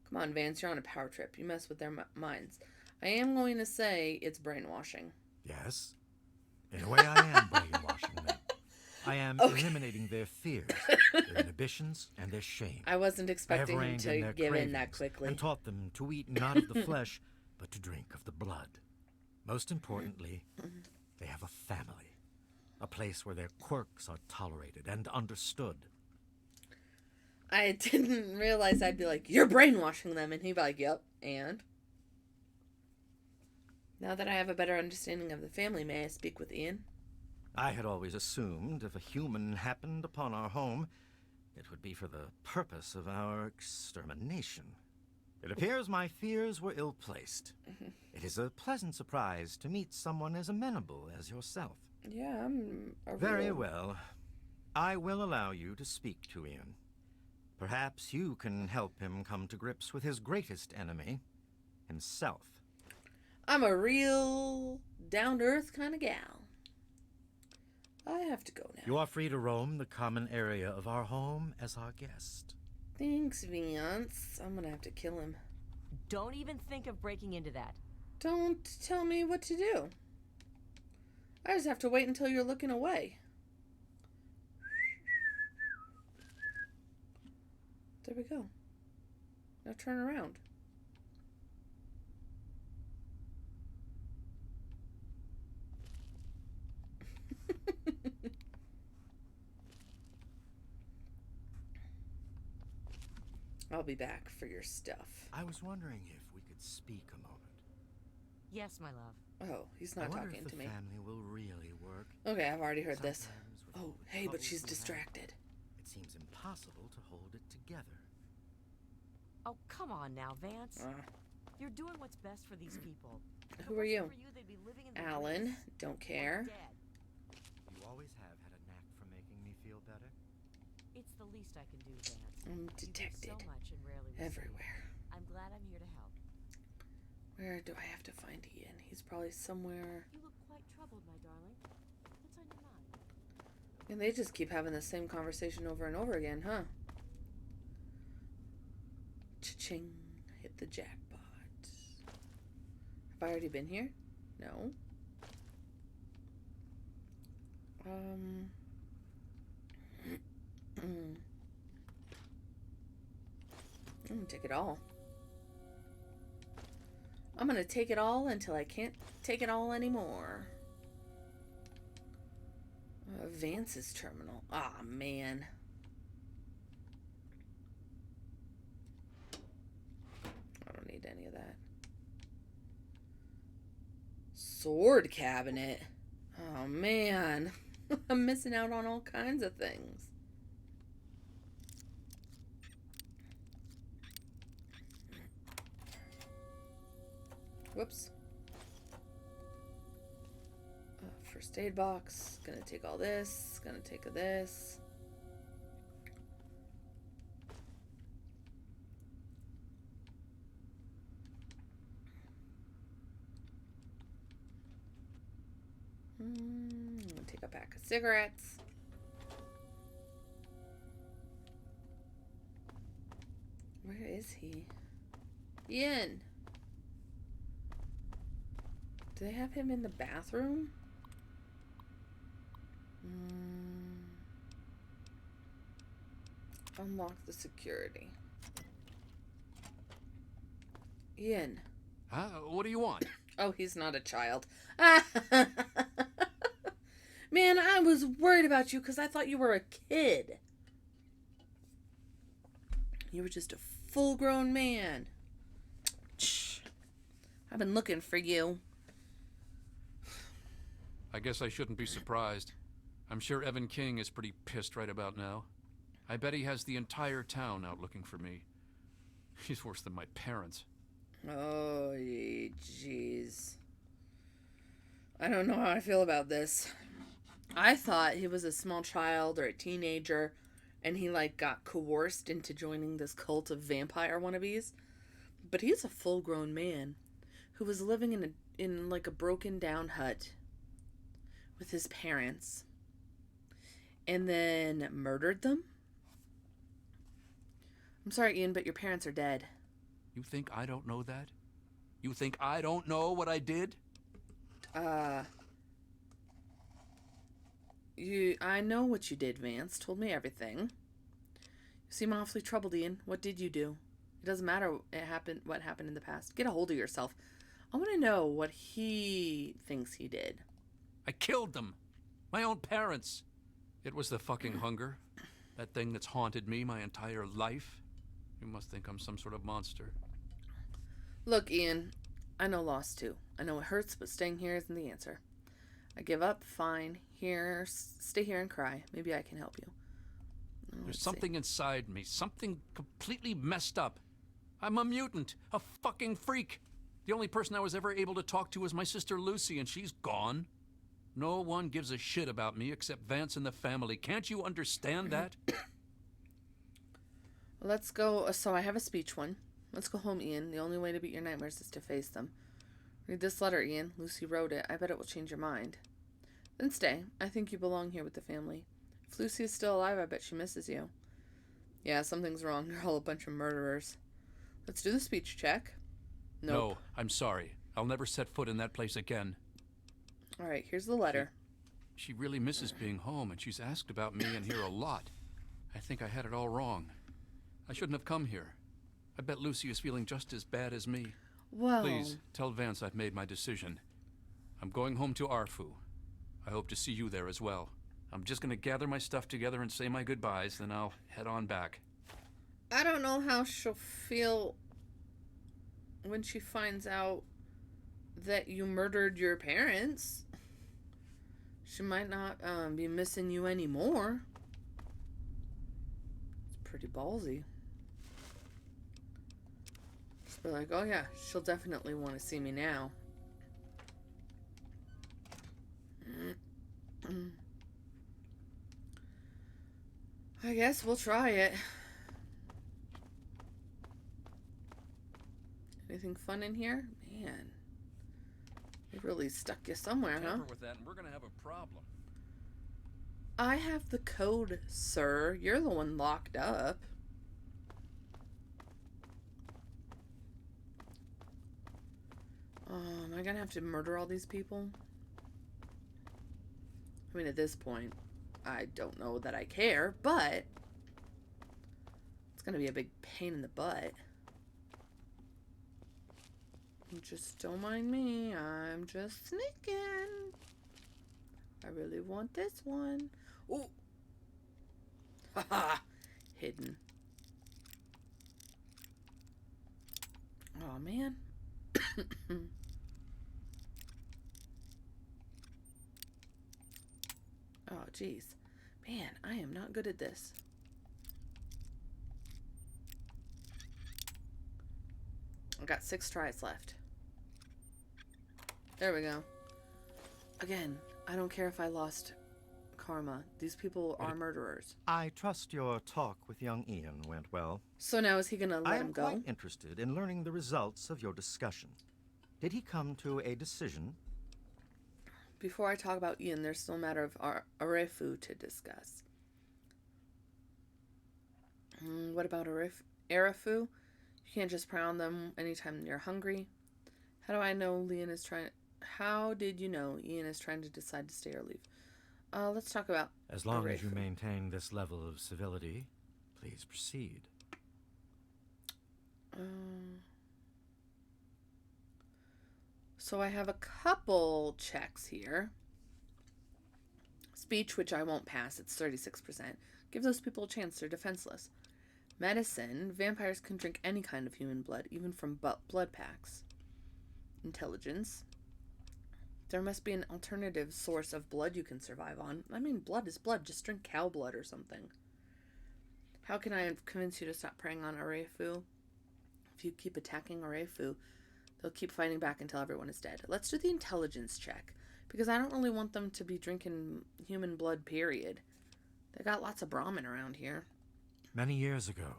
[SPEAKER 1] Come on, Vance, you're on a power trip. You mess with their minds. I am going to say it's brainwashing.
[SPEAKER 4] Yes. In a way, I am brainwashing them. I am eliminating their fears, their inhibitions, and their shame.
[SPEAKER 1] I wasn't
[SPEAKER 4] I have
[SPEAKER 1] expecting him
[SPEAKER 4] reined in
[SPEAKER 1] to
[SPEAKER 4] their
[SPEAKER 1] give in that
[SPEAKER 4] cravings
[SPEAKER 1] quickly.
[SPEAKER 4] and taught them to eat not of the flesh, but to drink of the blood. Most importantly, they have a family, a place where their quirks are tolerated and understood.
[SPEAKER 1] I didn't realize I'd be like, you're brainwashing them, and he'd be like, yep, and? Now that I have a better understanding of the family, may I speak with Ian?
[SPEAKER 4] I had always assumed if a human happened upon our home, it would be for the purpose of our extermination. It appears my fears were ill-placed. It is a pleasant surprise to meet someone as amenable as yourself.
[SPEAKER 1] Yeah, I'm a
[SPEAKER 4] Very
[SPEAKER 1] real...
[SPEAKER 4] well. I will allow you to speak to Ian. Perhaps you can help him come to grips with his greatest enemy, himself.
[SPEAKER 1] I'm a real down-to-earth kind of gal. I have to go now.
[SPEAKER 4] You are free to roam the common area of our home as our guest.
[SPEAKER 1] Thanks, Vance. I'm gonna have to kill him.
[SPEAKER 3] Don't even think of breaking into that.
[SPEAKER 1] Don't tell me what to do. I just have to wait until you're looking away. There we go. Now turn around. I'll be back for your stuff.
[SPEAKER 4] I was wondering if we could speak a moment.
[SPEAKER 3] Yes, my love.
[SPEAKER 1] Oh, he's
[SPEAKER 4] I
[SPEAKER 1] not
[SPEAKER 4] wonder
[SPEAKER 1] talking
[SPEAKER 4] if
[SPEAKER 1] to
[SPEAKER 4] the
[SPEAKER 1] me.
[SPEAKER 4] family will really work.
[SPEAKER 1] Okay, I've already heard this.
[SPEAKER 4] Sometimes with
[SPEAKER 1] Oh,
[SPEAKER 4] all the
[SPEAKER 1] hey, but
[SPEAKER 4] troubles
[SPEAKER 1] she's
[SPEAKER 4] we have,
[SPEAKER 1] distracted.
[SPEAKER 4] It seems impossible to hold it together.
[SPEAKER 3] Oh, come on now, Vance.
[SPEAKER 1] Uh,
[SPEAKER 3] You're doing what's best for these people. If
[SPEAKER 1] Who
[SPEAKER 3] it
[SPEAKER 1] are
[SPEAKER 3] wasn't
[SPEAKER 1] you?
[SPEAKER 3] For you they'd be living in the
[SPEAKER 1] Alan,
[SPEAKER 3] graves
[SPEAKER 1] don't
[SPEAKER 3] or
[SPEAKER 1] care.
[SPEAKER 3] dead.
[SPEAKER 4] You always have had a knack for making me feel better.
[SPEAKER 3] It's the least I can do, Vance.
[SPEAKER 1] I'm
[SPEAKER 3] You give
[SPEAKER 1] detected
[SPEAKER 3] so much and rarely receive.
[SPEAKER 1] everywhere.
[SPEAKER 3] I'm glad I'm here to help.
[SPEAKER 1] Where do I have to find Ian? He's probably somewhere.
[SPEAKER 3] You look quite troubled, my darling. What's on your mind?
[SPEAKER 1] And they just keep having the same conversation over and over again, huh? Cha-ching. Hit the jackpot. Have I already been here? No. I'm gonna take it all. I'm gonna take it all until I can't take it all anymore. Vance's terminal. Ah, man. I don't need any of that. Sword cabinet. Oh, man. I'm missing out on all kinds of things. Whoops. First aid box. Gonna take all this. Gonna take this. I'm gonna take a pack of cigarettes. Where is he? Ian! Do they have him in the bathroom? Unlock the security. Ian.
[SPEAKER 2] What do you want?
[SPEAKER 1] Oh, he's not a child. Man, I was worried about you because I thought you were a kid. You were just a full-grown man. Shh. I've been looking for you.
[SPEAKER 2] I guess I shouldn't be surprised. I'm sure Evan King is pretty pissed right about now. I bet he has the entire town out looking for me. He's worse than my parents.
[SPEAKER 1] Oh, jeez. I don't know how I feel about this. I thought he was a small child or a teenager, and he, like, got coerced into joining this cult of vampire wannabes. But he's a full-grown man who was living in like, a broken-down hut with his parents. and then murdered them? I'm sorry, Ian, but your parents are dead.
[SPEAKER 2] You think I don't know that? You think I don't know what I did?
[SPEAKER 1] I know what you did, Vance. Told me everything. You seem awfully troubled, Ian. What did you do? It doesn't matter what happened in the past. Get a hold of yourself. I want to know what he thinks he did.
[SPEAKER 2] I killed them. My own parents. It was the fucking hunger. That thing that's haunted me my entire life. You must think I'm some sort of monster.
[SPEAKER 1] Look, Ian, I know loss too. I know it hurts, but staying here isn't the answer. I give up, fine. Here, stay here and cry. Maybe I can help you.
[SPEAKER 2] There's something inside me, something completely messed up. I'm a mutant, a fucking freak. The only person I was ever able to talk to was my sister Lucy, and she's gone. No one gives a shit about me except Vance and the family. Can't you understand that?
[SPEAKER 1] Let's go. So I have a speech one. Let's go home, Ian. The only way to beat your nightmares is to face them. Read this letter, Ian. Lucy wrote it. I bet it will change your mind. Then stay. I think you belong here with the family. If Lucy is still alive, I bet she misses you. Yeah, something's wrong. They're all a bunch of murderers. Let's do the speech check. Nope.
[SPEAKER 2] No, I'm sorry. I'll never set foot in that place again.
[SPEAKER 1] All right, here's the letter.
[SPEAKER 2] She really misses being home, and she's asked about me in here a lot. I think I had it all wrong. I shouldn't have come here. I bet Lucy is feeling just as bad as me.
[SPEAKER 1] Well,
[SPEAKER 2] Please, tell Vance I've made my decision. I'm going home to Arfu. I hope to see you there as well. I'm just gonna gather my stuff together and say my goodbyes, then I'll head on back.
[SPEAKER 1] I don't know how she'll feel when she finds out that you murdered your parents. She might not be missing you anymore. It's pretty ballsy. Just be like, oh yeah, she'll definitely want to see me now. I guess we'll try it. Anything fun in here? Man. They really stuck you somewhere, huh?
[SPEAKER 2] Tamper with that and we're gonna have a problem.
[SPEAKER 1] I have the code, sir. You're the one locked up. Am I gonna have to murder all these people? I mean, at this point, I don't know that I care, but it's gonna be a big pain in the butt. Just don't mind me. I'm just sneaking. I really want this one. Ooh. Haha. Hidden. Oh, man. Oh, jeez. Man, I am not good at this. I've got 6 tries left. There we go. Again, I don't care if I lost karma. These people are murderers.
[SPEAKER 4] I trust your talk with young Ian went well.
[SPEAKER 1] So now is he gonna
[SPEAKER 4] I
[SPEAKER 1] let
[SPEAKER 4] am
[SPEAKER 1] him go?
[SPEAKER 4] quite interested in learning the results of your discussion. Did he come to a decision?
[SPEAKER 1] Before I talk about Ian, there's still a matter of Arefu to discuss. What about Arefu? You can't just prey on them anytime you're hungry. How do I know Ian is trying? How did you know Ian is trying to decide to stay or leave? Let's talk about
[SPEAKER 4] As long as you
[SPEAKER 1] Arefu.
[SPEAKER 4] maintain this level of civility, please proceed.
[SPEAKER 1] So I have a couple checks here. Speech, which I won't pass, it's 36%. Give those people a chance, they're defenseless. Medicine, vampires can drink any kind of human blood, even from blood packs. Intelligence, there must be an alternative source of blood you can survive on. I mean, blood is blood, just drink cow blood or something. How can I convince you to stop preying on Arefu? If you keep attacking Arefu, they'll keep fighting back until everyone is dead. Let's do the intelligence check, because I don't really want them to be drinking human blood, period. They got lots of Brahmin around here.
[SPEAKER 4] Many years ago,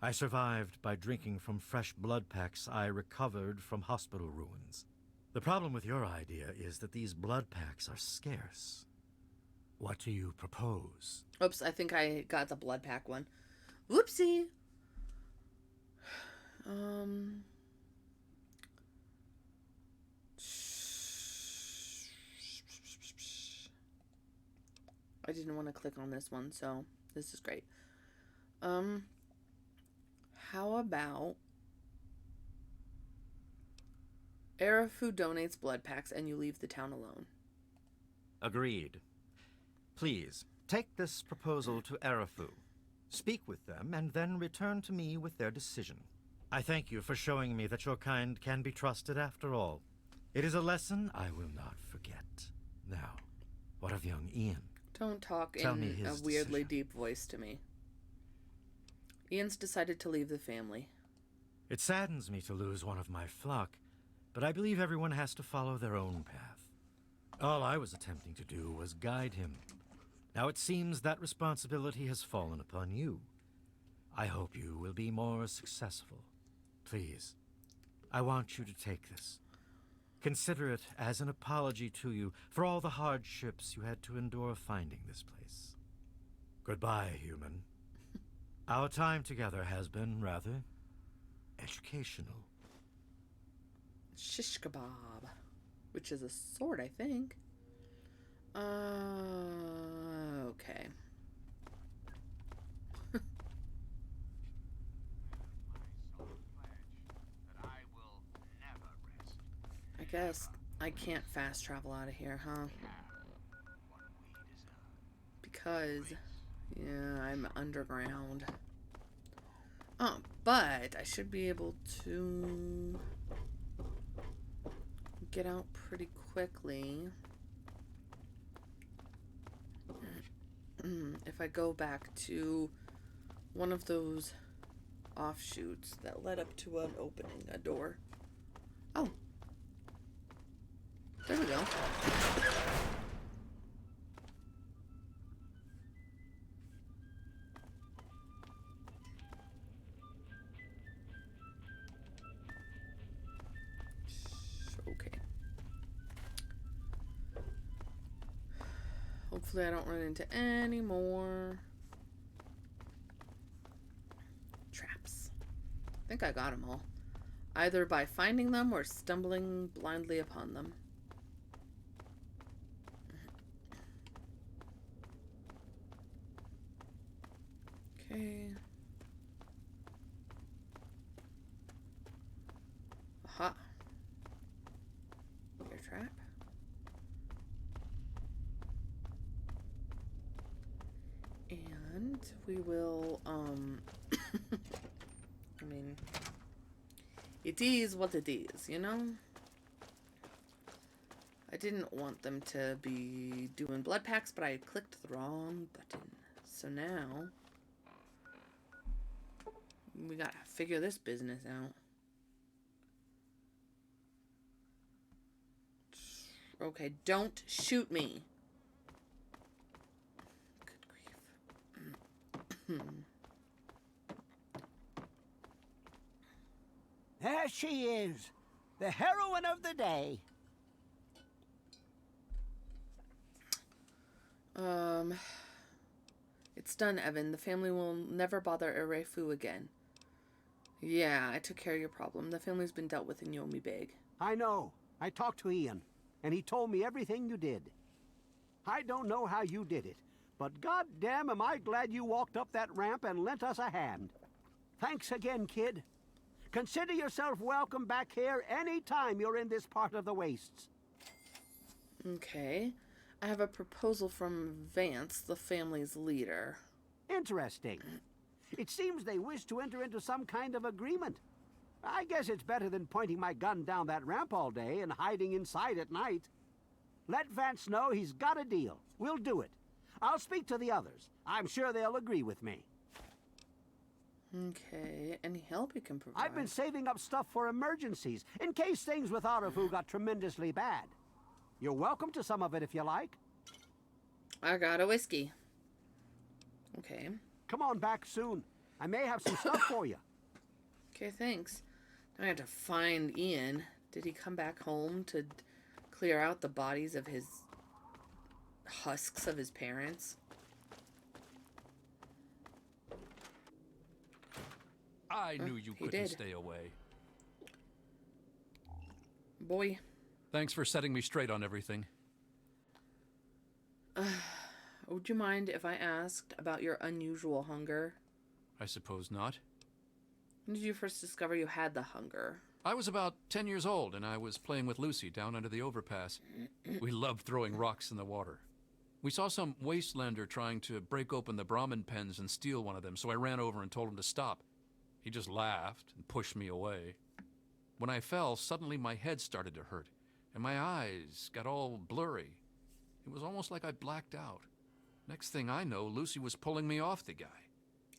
[SPEAKER 4] I survived by drinking from fresh blood packs I recovered from hospital ruins. The problem with your idea is that these blood packs are scarce. What do you propose?
[SPEAKER 1] Oops, I think I got the blood pack one. Whoopsie. I didn't want to click on this one, so this is great. How about Arafu donates blood packs and you leave the town alone?
[SPEAKER 4] Agreed. Please, take this proposal to Arafu. Speak with them, and then return to me with their decision. I thank you for showing me that your kind can be trusted after all. It is a lesson I will not forget. Now, what of young Ian?
[SPEAKER 1] Don't talk
[SPEAKER 4] Tell me
[SPEAKER 1] in a
[SPEAKER 4] his
[SPEAKER 1] weirdly
[SPEAKER 4] decision.
[SPEAKER 1] deep voice to me. Ian's decided to leave the family.
[SPEAKER 4] It saddens me to lose one of my flock, but I believe everyone has to follow their own path. All I was attempting to do was guide him. Now it seems that responsibility has fallen upon you. I hope you will be more successful. Please, I want you to take this. Consider it as an apology to you for all the hardships you had to endure finding this place. Goodbye, human. Our time together has been rather educational.
[SPEAKER 1] Shish kebab, which is a sword, I think. Okay. I guess I can't fast travel out of here, huh? Because, yeah, I'm underground. Oh, but I should be able to get out pretty quickly. If I go back to one of those offshoots that led up to an opening, a door. Oh. There we go. Okay. Hopefully I don't run into any more traps. I think I got them all. Either by finding them or stumbling blindly upon them. Okay. Aha. Bear trap. And we will, I mean, it is what it is, you know? I didn't want them to be doing blood packs, but I clicked the wrong button. So now, we gotta figure this business out. Okay, don't shoot me. Good grief.
[SPEAKER 6] There she is, the heroine of the day.
[SPEAKER 1] It's done, Evan. The family will never bother Erefu again. Yeah, I took care of your problem. The family's been dealt with and you owe me big.
[SPEAKER 6] I know. I talked to Ian, and he told me everything you did. I don't know how you did it, but goddamn am I glad you walked up that ramp and lent us a hand. Thanks again, kid. Consider yourself welcome back here any time you're in this part of the wastes.
[SPEAKER 1] Okay. I have a proposal from Vance, the family's leader.
[SPEAKER 6] Interesting. It seems they wish to enter into some kind of agreement. I guess it's better than pointing my gun down that ramp all day and hiding inside at night. Let Vance know he's got a deal. We'll do it. I'll speak to the others. I'm sure they'll agree with me.
[SPEAKER 1] Okay. Any help you can provide?
[SPEAKER 6] I've been saving up stuff for emergencies, in case things with Arafu got tremendously bad. You're welcome to some of it if you like.
[SPEAKER 1] I got a whiskey. Okay.
[SPEAKER 6] Come on back soon. I may have some stuff for you.
[SPEAKER 1] Okay, thanks. Now I have to find Ian. Did he come back home to clear out the bodies of his husks of his parents.
[SPEAKER 2] I knew you
[SPEAKER 1] he
[SPEAKER 2] couldn't
[SPEAKER 1] did.
[SPEAKER 2] stay away.
[SPEAKER 1] Boy.
[SPEAKER 2] Thanks for setting me straight on everything.
[SPEAKER 1] Would you mind if I asked about your unusual hunger?
[SPEAKER 2] I suppose not.
[SPEAKER 1] When did you first discover you had the hunger?
[SPEAKER 2] I was about 10 years old, and I was playing with Lucy down under the overpass. We loved throwing rocks in the water. We saw some wastelander trying to break open the Brahmin pens and steal one of them, so I ran over and told him to stop. He just laughed and pushed me away. When I fell, suddenly my head started to hurt, and my eyes got all blurry. It was almost like I blacked out. Next thing I know, Lucy was pulling me off the guy.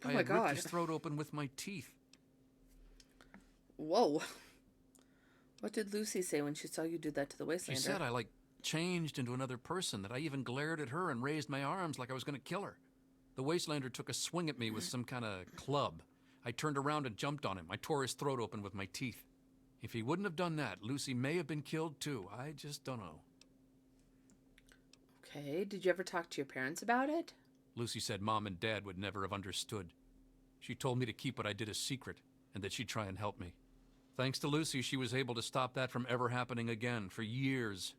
[SPEAKER 1] Oh
[SPEAKER 2] I
[SPEAKER 1] my
[SPEAKER 2] had ripped
[SPEAKER 1] God.
[SPEAKER 2] his throat open with my teeth.
[SPEAKER 1] Whoa. What did Lucy say when she saw you do that to the Wastelander?
[SPEAKER 2] She said I, changed into another person, that I even glared at her and raised my arms like I was going to kill her. The Wastelander took a swing at me with some kind of club. I turned around and jumped on him. I tore his throat open with my teeth. If he wouldn't have done that, Lucy may have been killed too. I just don't know.
[SPEAKER 1] Okay, did you ever talk to your parents about it?
[SPEAKER 2] Lucy said Mom and Dad would never have understood. She told me to keep what I did a secret, and that she'd try and help me. Thanks to Lucy, she was able to stop that from ever happening again for years.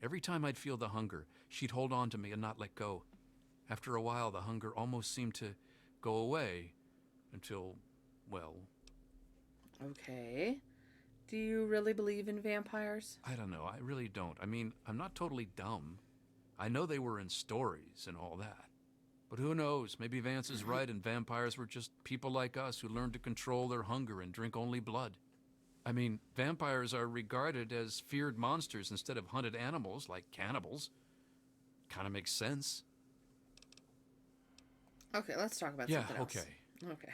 [SPEAKER 2] Every time I'd feel the hunger, she'd hold on to me and not let go. After a while, the hunger almost seemed to go away until, well...
[SPEAKER 1] Okay. Do you really believe in vampires?
[SPEAKER 2] I don't know. I really don't. I mean, I'm not totally dumb. I know they were in stories and all that. But who knows? Maybe Vance is right and vampires were just people like us who learned to control their hunger and drink only blood. I mean, vampires are regarded as feared monsters instead of hunted animals like cannibals. Kind of makes sense.
[SPEAKER 1] Okay, let's talk about something else. Okay.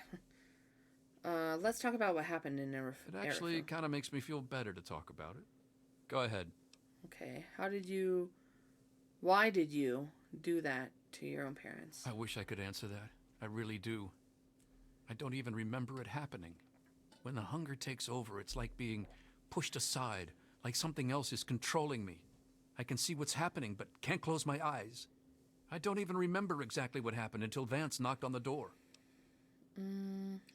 [SPEAKER 1] Let's talk about what happened in
[SPEAKER 2] It actually kind of makes me feel better to talk about it. Go ahead.
[SPEAKER 1] Okay, why did you do that to your own parents?
[SPEAKER 2] I wish I could answer that. I really do. I don't even remember it happening. When the hunger takes over, it's like being pushed aside, like something else is controlling me. I can see what's happening, but can't close my eyes. I don't even remember exactly what happened until Vance knocked on the door.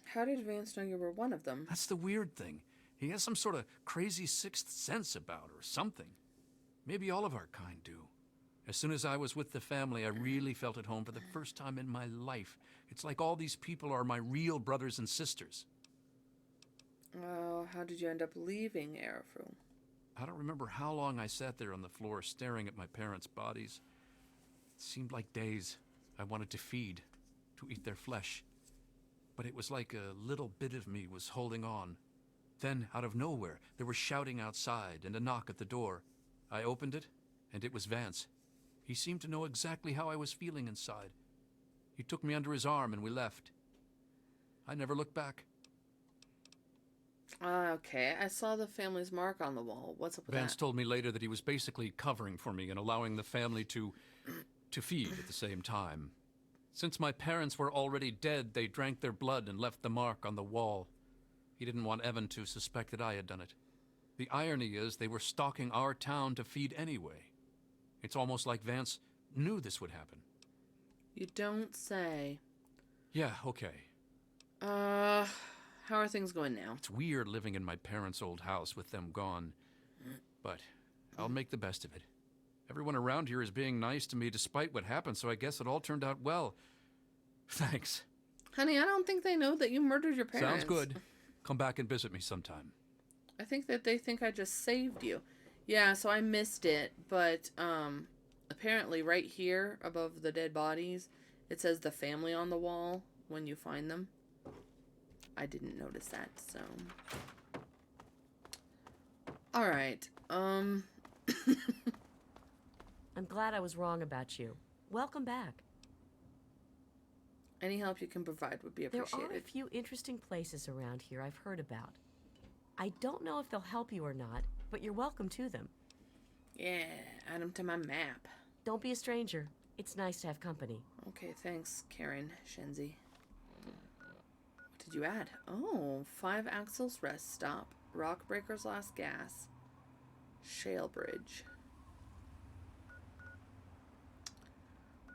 [SPEAKER 1] How did Vance know you were one of them?
[SPEAKER 2] That's the weird thing. He has some sort of crazy sixth sense about her or something. Maybe all of our kind do. As soon as I was with the family, I really felt at home for the first time in my life. It's like all these people are my real brothers and sisters.
[SPEAKER 1] Well, how did you end up leaving Erifu?
[SPEAKER 2] I don't remember how long I sat there on the floor staring at my parents' bodies. It seemed like days. I wanted to feed, to eat their flesh. But it was like a little bit of me was holding on. Then, out of nowhere, there was shouting outside and a knock at the door. I opened it, and it was Vance. He seemed to know exactly how I was feeling inside. He took me under his arm and we left. I never looked back.
[SPEAKER 1] Okay, I saw the family's mark on the wall. What's up with
[SPEAKER 2] Vance
[SPEAKER 1] that?
[SPEAKER 2] told me later that he was basically covering for me and allowing the family to feed at the same time. Since my parents were already dead, they drank their blood and left the mark on the wall. He didn't want Evan to suspect that I had done it. The irony is they were stalking our town to feed anyway. It's almost like Vance knew this would happen.
[SPEAKER 1] You don't say.
[SPEAKER 2] Yeah, okay.
[SPEAKER 1] How are things going now?
[SPEAKER 2] It's weird living in my parents' old house with them gone. But I'll make the best of it. Everyone around here is being nice to me despite what happened, so I guess it all turned out well. Thanks.
[SPEAKER 1] Honey, I don't think they know that you murdered your parents.
[SPEAKER 2] Sounds good. Come back and visit me sometime.
[SPEAKER 1] I think that they think I just saved you. Yeah, so I missed it, but apparently right here above the dead bodies, it says the family on the wall when you find them. I didn't notice that, so. All right.
[SPEAKER 3] I'm glad I was wrong about you. Welcome back.
[SPEAKER 1] Any help you can provide would be
[SPEAKER 3] There
[SPEAKER 1] appreciated.
[SPEAKER 3] are a few interesting places around here I've heard about. I don't know if they'll help you or not, but you're welcome to them.
[SPEAKER 1] Yeah, add them to my map.
[SPEAKER 3] Don't be a stranger. It's nice to have company.
[SPEAKER 1] Okay, thanks, Karen Shenzi. What did you add? Oh, 5 axles rest stop. Rock breakers last gas. Shale bridge.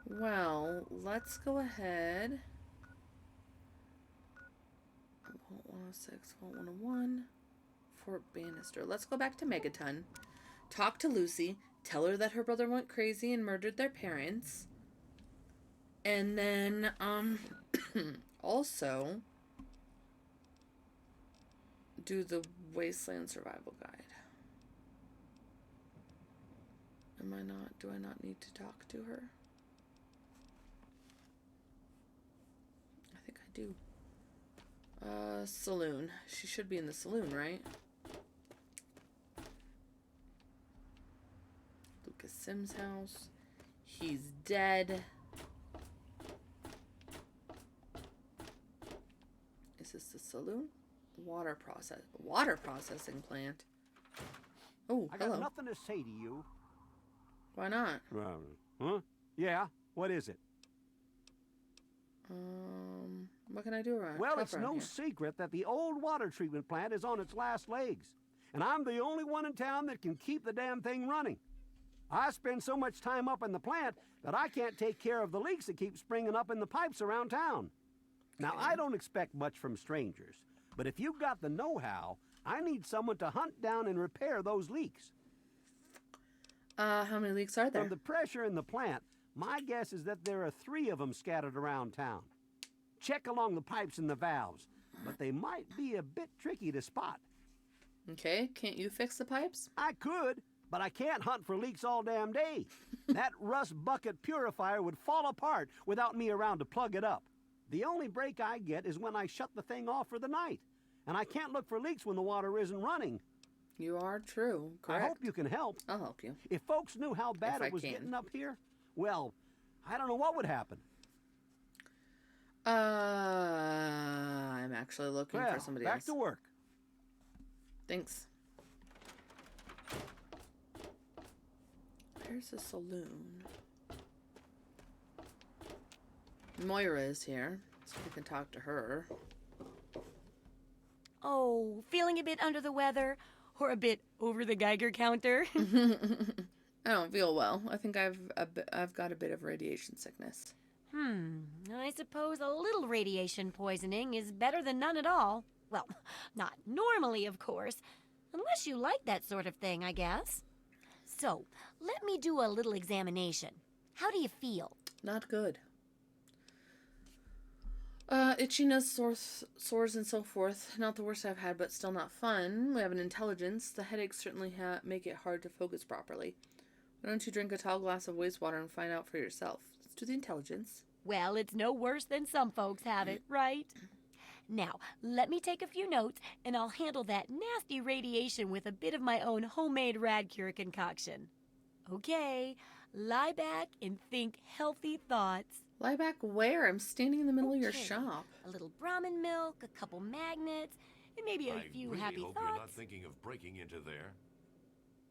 [SPEAKER 1] Well, let's go ahead. Vault 106, Vault 101, Fort Bannister. Let's go back to Megaton. Talk to Lucy. Tell her that her brother went crazy and murdered their parents. And then, also do the Wasteland Survival Guide. Do I not need to talk to her? I think I do. Saloon. She should be in the saloon, right? Lucas Sims' house. He's dead. Is this the saloon? Water processing plant. Oh,
[SPEAKER 6] I
[SPEAKER 1] hello.
[SPEAKER 6] got nothing to say to you.
[SPEAKER 1] Why not?
[SPEAKER 6] Huh? Yeah? What is it?
[SPEAKER 1] What can I do around?
[SPEAKER 6] Well,
[SPEAKER 1] help
[SPEAKER 6] it's
[SPEAKER 1] around
[SPEAKER 6] no
[SPEAKER 1] here?
[SPEAKER 6] secret that the old water treatment plant is on its last legs. And I'm the only one in town that can keep the damn thing running. I spend so much time up in the plant that I can't take care of the leaks that keep springing up in the pipes around town. Now, I don't expect much from strangers, but if you've got the know-how, I need someone to hunt down and repair those leaks.
[SPEAKER 1] How many leaks are there?
[SPEAKER 6] From the pressure in the plant, my guess is that there are 3 of them scattered around town. Check along the pipes and the valves, but they might be a bit tricky to spot.
[SPEAKER 1] Okay, can't you fix the pipes?
[SPEAKER 6] I could, but I can't hunt for leaks all damn day. That rust bucket purifier would fall apart without me around to plug it up. The only break I get is when I shut the thing off for the night, and I can't look for leaks when the water isn't running.
[SPEAKER 1] You are true. Correct.
[SPEAKER 6] I hope you can help.
[SPEAKER 1] I'll help you.
[SPEAKER 6] If folks knew how bad
[SPEAKER 1] If I
[SPEAKER 6] it was
[SPEAKER 1] can.
[SPEAKER 6] getting up here, well, I don't know what would happen.
[SPEAKER 1] I'm actually looking for somebody
[SPEAKER 6] back
[SPEAKER 1] else.
[SPEAKER 6] to work.
[SPEAKER 1] Thanks. Where's the saloon? Moira is here, so we can talk to her.
[SPEAKER 7] Oh, feeling a bit under the weather? Or a bit over the Geiger counter?
[SPEAKER 1] I don't feel well. I think I've got a bit of radiation sickness.
[SPEAKER 7] I suppose a little radiation poisoning is better than none at all. Well, not normally, of course. Unless you like that sort of thing, I guess. So, let me do a little examination. How do you feel?
[SPEAKER 1] Not good. Itchiness, sores, and so forth. Not the worst I've had, but still not fun. We have an intelligence. The headaches certainly make it hard to focus properly. Why don't you drink a tall glass of wastewater and find out for yourself? Let's do the intelligence.
[SPEAKER 7] Well, it's no worse than some folks have it, right? Now, let me take a few notes, and I'll handle that nasty radiation with a bit of my own homemade Radcure concoction. Okay, lie back and think healthy thoughts.
[SPEAKER 1] Lie back where? I'm standing in the middle of your
[SPEAKER 7] Okay.
[SPEAKER 1] shop.
[SPEAKER 7] A little Brahmin milk, a couple magnets, and maybe a few
[SPEAKER 8] really
[SPEAKER 7] happy
[SPEAKER 8] hope
[SPEAKER 7] thoughts.
[SPEAKER 8] you're not thinking of breaking into there.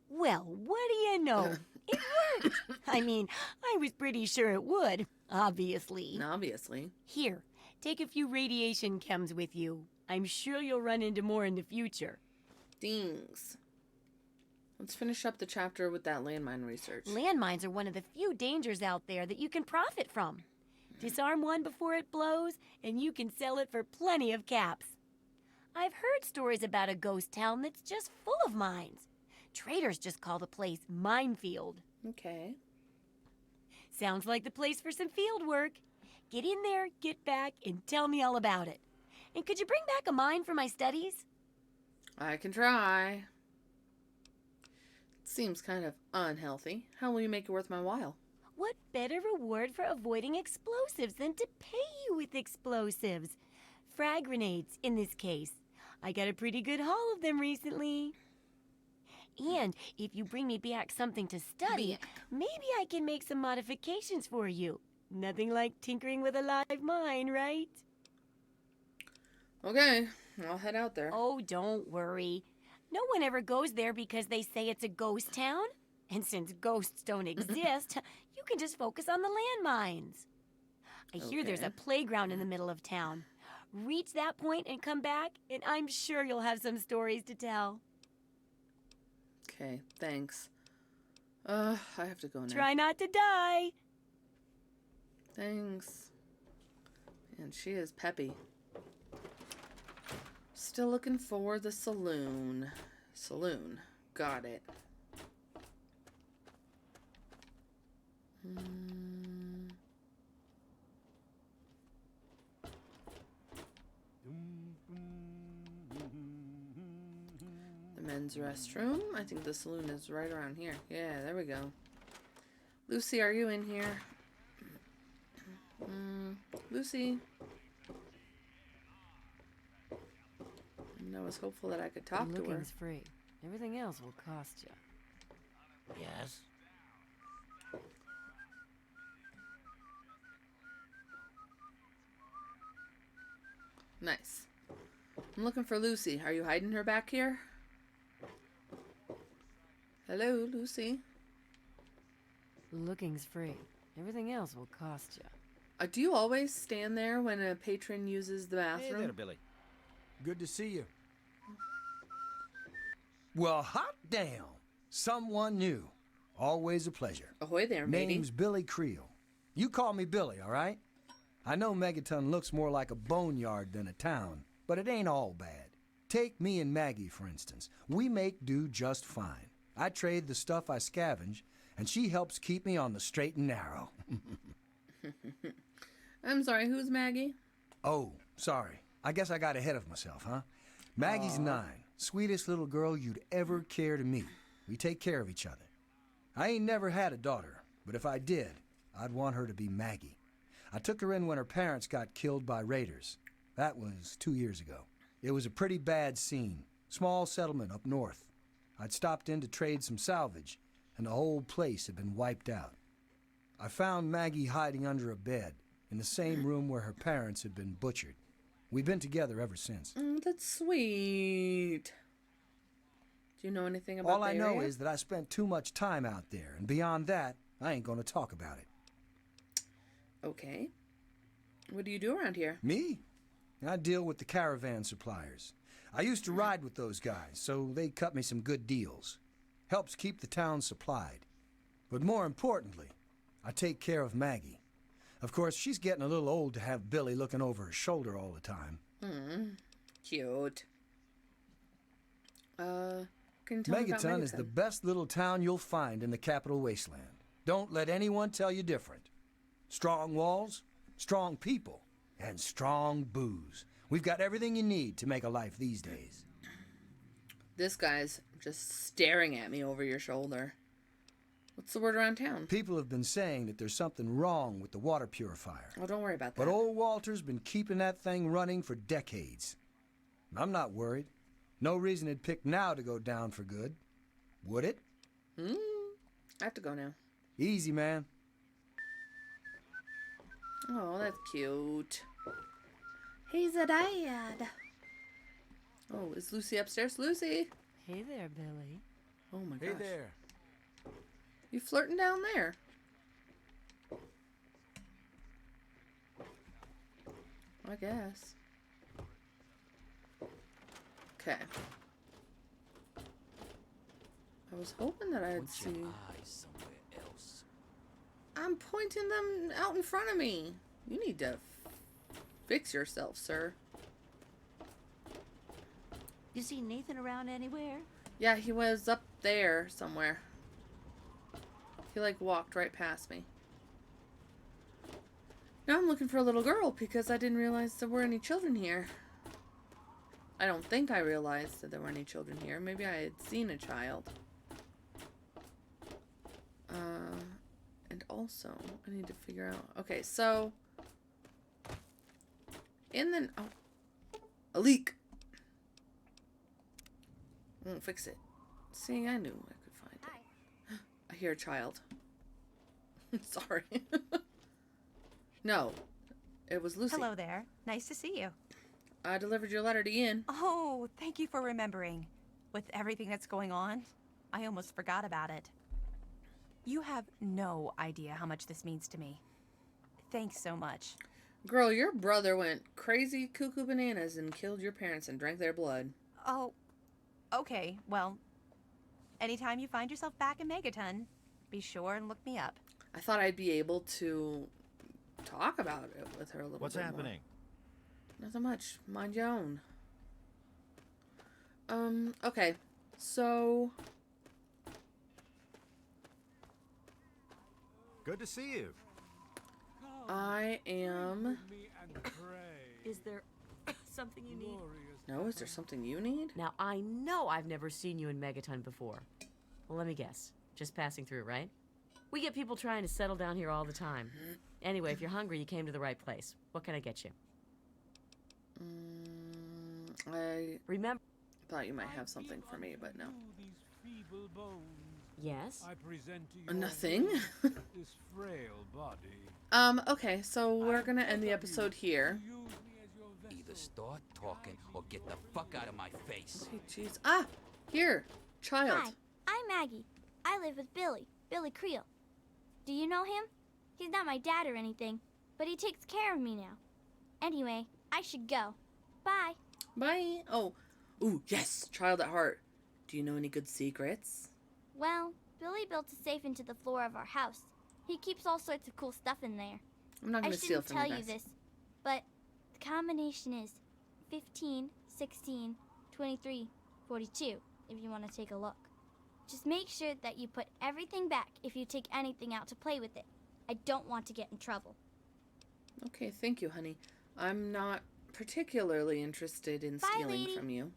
[SPEAKER 7] Well, what do you know? It worked. I mean, I was pretty sure it would, obviously.
[SPEAKER 1] Obviously.
[SPEAKER 7] Here, take a few radiation chems with you. I'm sure you'll run into more in the future.
[SPEAKER 1] Dings. Let's finish up the chapter with that landmine research.
[SPEAKER 7] Landmines are one of the few dangers out there that you can profit from. Disarm one before it blows, and you can sell it for plenty of caps. I've heard stories about a ghost town that's just full of mines. Traders just call the place Minefield.
[SPEAKER 1] Okay.
[SPEAKER 7] Sounds like the place for some field work. Get in there, get back, and tell me all about it. And could you bring back a mine for my studies?
[SPEAKER 1] I can try. Seems kind of unhealthy. How will you make it worth my while?
[SPEAKER 7] What better reward for avoiding explosives than to pay you with explosives? Frag grenades, in this case. I got a pretty good haul of them recently. And if you bring me back something to study, maybe I can make some modifications for you. Nothing like tinkering with a live mine, right?
[SPEAKER 1] Okay, I'll head out there.
[SPEAKER 7] Oh, don't worry. No one ever goes there because they say it's a ghost town. And since ghosts don't exist, you can just focus on the landmines. I hear there's a
[SPEAKER 1] Okay.
[SPEAKER 7] playground in the middle of town. Reach that point and come back, and I'm sure you'll have some stories to tell.
[SPEAKER 1] Okay, thanks. I have to go now.
[SPEAKER 7] Try not to die.
[SPEAKER 1] Thanks. And she is peppy. Still looking for the saloon. Saloon. Got it. The men's restroom. I think the saloon is right around here. Yeah, there we go. Lucy, are you in here? Lucy. And I was hopeful that I could talk to her.
[SPEAKER 3] Looking's free. Everything else will cost you.
[SPEAKER 4] Yes?
[SPEAKER 1] Nice. I'm looking for Lucy. Are you hiding her back here? Hello, Lucy.
[SPEAKER 3] Looking's free. Everything else will cost you.
[SPEAKER 1] Do you always stand there when a patron uses the bathroom?
[SPEAKER 9] Hey there, Billy. Good to see you. Well, hot damn. Someone new. Always a pleasure.
[SPEAKER 1] Ahoy there, matey.
[SPEAKER 9] Name's Billy Creel. You call me Billy, all right? I know Megaton looks more like a boneyard than a town, but it ain't all bad. Take me and Maggie, for instance. We make do just fine. I trade the stuff I scavenge, and she helps keep me on the straight and narrow.
[SPEAKER 1] I'm sorry, who's Maggie?
[SPEAKER 9] Oh, sorry. I guess I got ahead of myself, huh? Maggie's 9. Sweetest little girl you'd ever care to meet. We take care of each other. I ain't never had a daughter, but if I did, I'd want her to be Maggie. I took her in when her parents got killed by raiders. That was 2 years ago. It was a pretty bad scene. Small settlement up north. I'd stopped in to trade some salvage, and the whole place had been wiped out. I found Maggie hiding under a bed in the same room where her parents had been butchered. We've been together ever since.
[SPEAKER 1] That's sweet. Do you know anything about
[SPEAKER 9] All
[SPEAKER 1] the
[SPEAKER 9] I know
[SPEAKER 1] area?
[SPEAKER 9] is that I spent too much time out there, and beyond that, I ain't gonna talk about it.
[SPEAKER 1] Okay. What do you do around here?
[SPEAKER 9] Me? I deal with the caravan suppliers. I used to ride with those guys, so they cut me some good deals. Helps keep the town supplied. But more importantly, I take care of Maggie. Of course, she's getting a little old to have Billy looking over her shoulder all the time.
[SPEAKER 1] Cute. Can you tell me about
[SPEAKER 9] Megaton is the best little town you'll find in the capital wasteland. Don't let anyone tell you different. Strong walls, strong people, and strong booze. We've got everything you need to make a life these days.
[SPEAKER 1] This guy's just staring at me over your shoulder. What's the word around town?
[SPEAKER 9] People have been saying that there's something wrong with the water purifier.
[SPEAKER 1] Oh, don't worry about that.
[SPEAKER 9] But old Walter's been keeping that thing running for decades. I'm not worried. No reason it'd pick now to go down for good. Would it?
[SPEAKER 1] I have to go now.
[SPEAKER 9] Easy, man.
[SPEAKER 1] Oh, that's cute. He's a dad. Oh, is Lucy upstairs? Lucy!
[SPEAKER 3] Hey there, Billy.
[SPEAKER 1] Oh my gosh.
[SPEAKER 9] Hey there.
[SPEAKER 1] You flirting down there? I guess. Okay. I was hoping that I'd see.
[SPEAKER 2] Eyes somewhere else.
[SPEAKER 1] I'm pointing them out in front of me. You need to fix yourself, sir.
[SPEAKER 10] You see Nathan around anywhere?
[SPEAKER 1] Yeah, he was up there somewhere. He like walked right past me. Now I'm looking for a little girl because I didn't realize there were any children here. I don't think I realized that there were any children here. Maybe I had seen a child. And also, I need to figure out... Okay, so... In the... Oh. A leak! Won't fix it. See, I knew I could find it. I hear a child. Sorry. No. It was Lucy.
[SPEAKER 11] Hello there. Nice to see you.
[SPEAKER 1] I delivered your letter to Ian.
[SPEAKER 11] Oh, thank you for remembering. With everything that's going on, I almost forgot about it. You have no idea how much this means to me. Thanks so much.
[SPEAKER 1] Girl, your brother went crazy cuckoo bananas and killed your parents and drank their blood.
[SPEAKER 11] Oh, okay. Well, anytime you find yourself back in Megaton, be sure and look me up.
[SPEAKER 1] I thought I'd be able to talk about it with her a little
[SPEAKER 4] What's
[SPEAKER 1] bit
[SPEAKER 4] happening?
[SPEAKER 1] more. Nothing much. Mind your own. Okay. So,
[SPEAKER 12] Good to see you.
[SPEAKER 1] I am...
[SPEAKER 3] Is there something you need?
[SPEAKER 1] No, is there something you need?
[SPEAKER 3] Now, I know I've never seen you in Megaton before. Well, let me guess. Just passing through, right? We get people trying to settle down here all the time. Anyway, if you're hungry, you came to the right place. What can I get you?
[SPEAKER 1] I
[SPEAKER 3] Remember...
[SPEAKER 1] thought you might have something for me, but no.
[SPEAKER 3] Yes?
[SPEAKER 5] I present to you
[SPEAKER 1] Nothing.
[SPEAKER 5] this frail body.
[SPEAKER 1] Okay, so we're gonna end the episode here.
[SPEAKER 13] Either start talking or get the fuck out of my face.
[SPEAKER 1] Okay, jeez. Ah! Here! Child.
[SPEAKER 14] Hi, I'm Maggie. I live with Billy Creel. Do you know him? He's not my dad or anything, but he takes care of me now. Anyway, I should go. Bye.
[SPEAKER 1] Bye. Oh. Ooh, yes! Child at heart. Do you know any good secrets?
[SPEAKER 14] Well, Billy built a safe into the floor of our house. He keeps all sorts of cool stuff in there.
[SPEAKER 1] I'm not
[SPEAKER 14] I
[SPEAKER 1] gonna steal
[SPEAKER 14] shouldn't
[SPEAKER 1] from
[SPEAKER 14] tell
[SPEAKER 1] you
[SPEAKER 14] you
[SPEAKER 1] guys.
[SPEAKER 14] this, but the combination is 15, 16, 23, 42, if you want to take a look. Just make sure that you put everything back if you take anything out to play with it. I don't want to get in trouble.
[SPEAKER 1] Okay, thank you, honey. I'm not particularly interested in
[SPEAKER 14] Bye,
[SPEAKER 1] stealing
[SPEAKER 14] lady.
[SPEAKER 1] from you.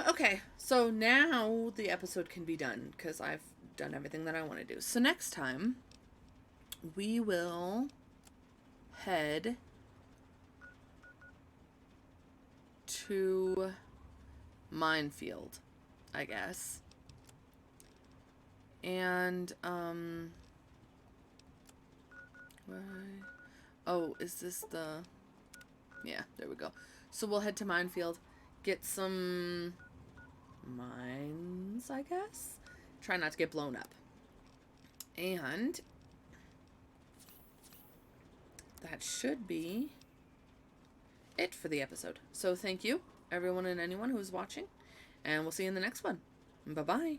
[SPEAKER 1] Okay, so now the episode can be done, because I've done everything that I want to do. So next time, we will head to Minefield, I guess. And, oh, is this the... Yeah, there we go. So we'll head to Minefield, get some mines, I guess? Try not to get blown up. And that should be it for the episode. So thank you, everyone and anyone who's watching, and we'll see you in the next one. Bye-bye.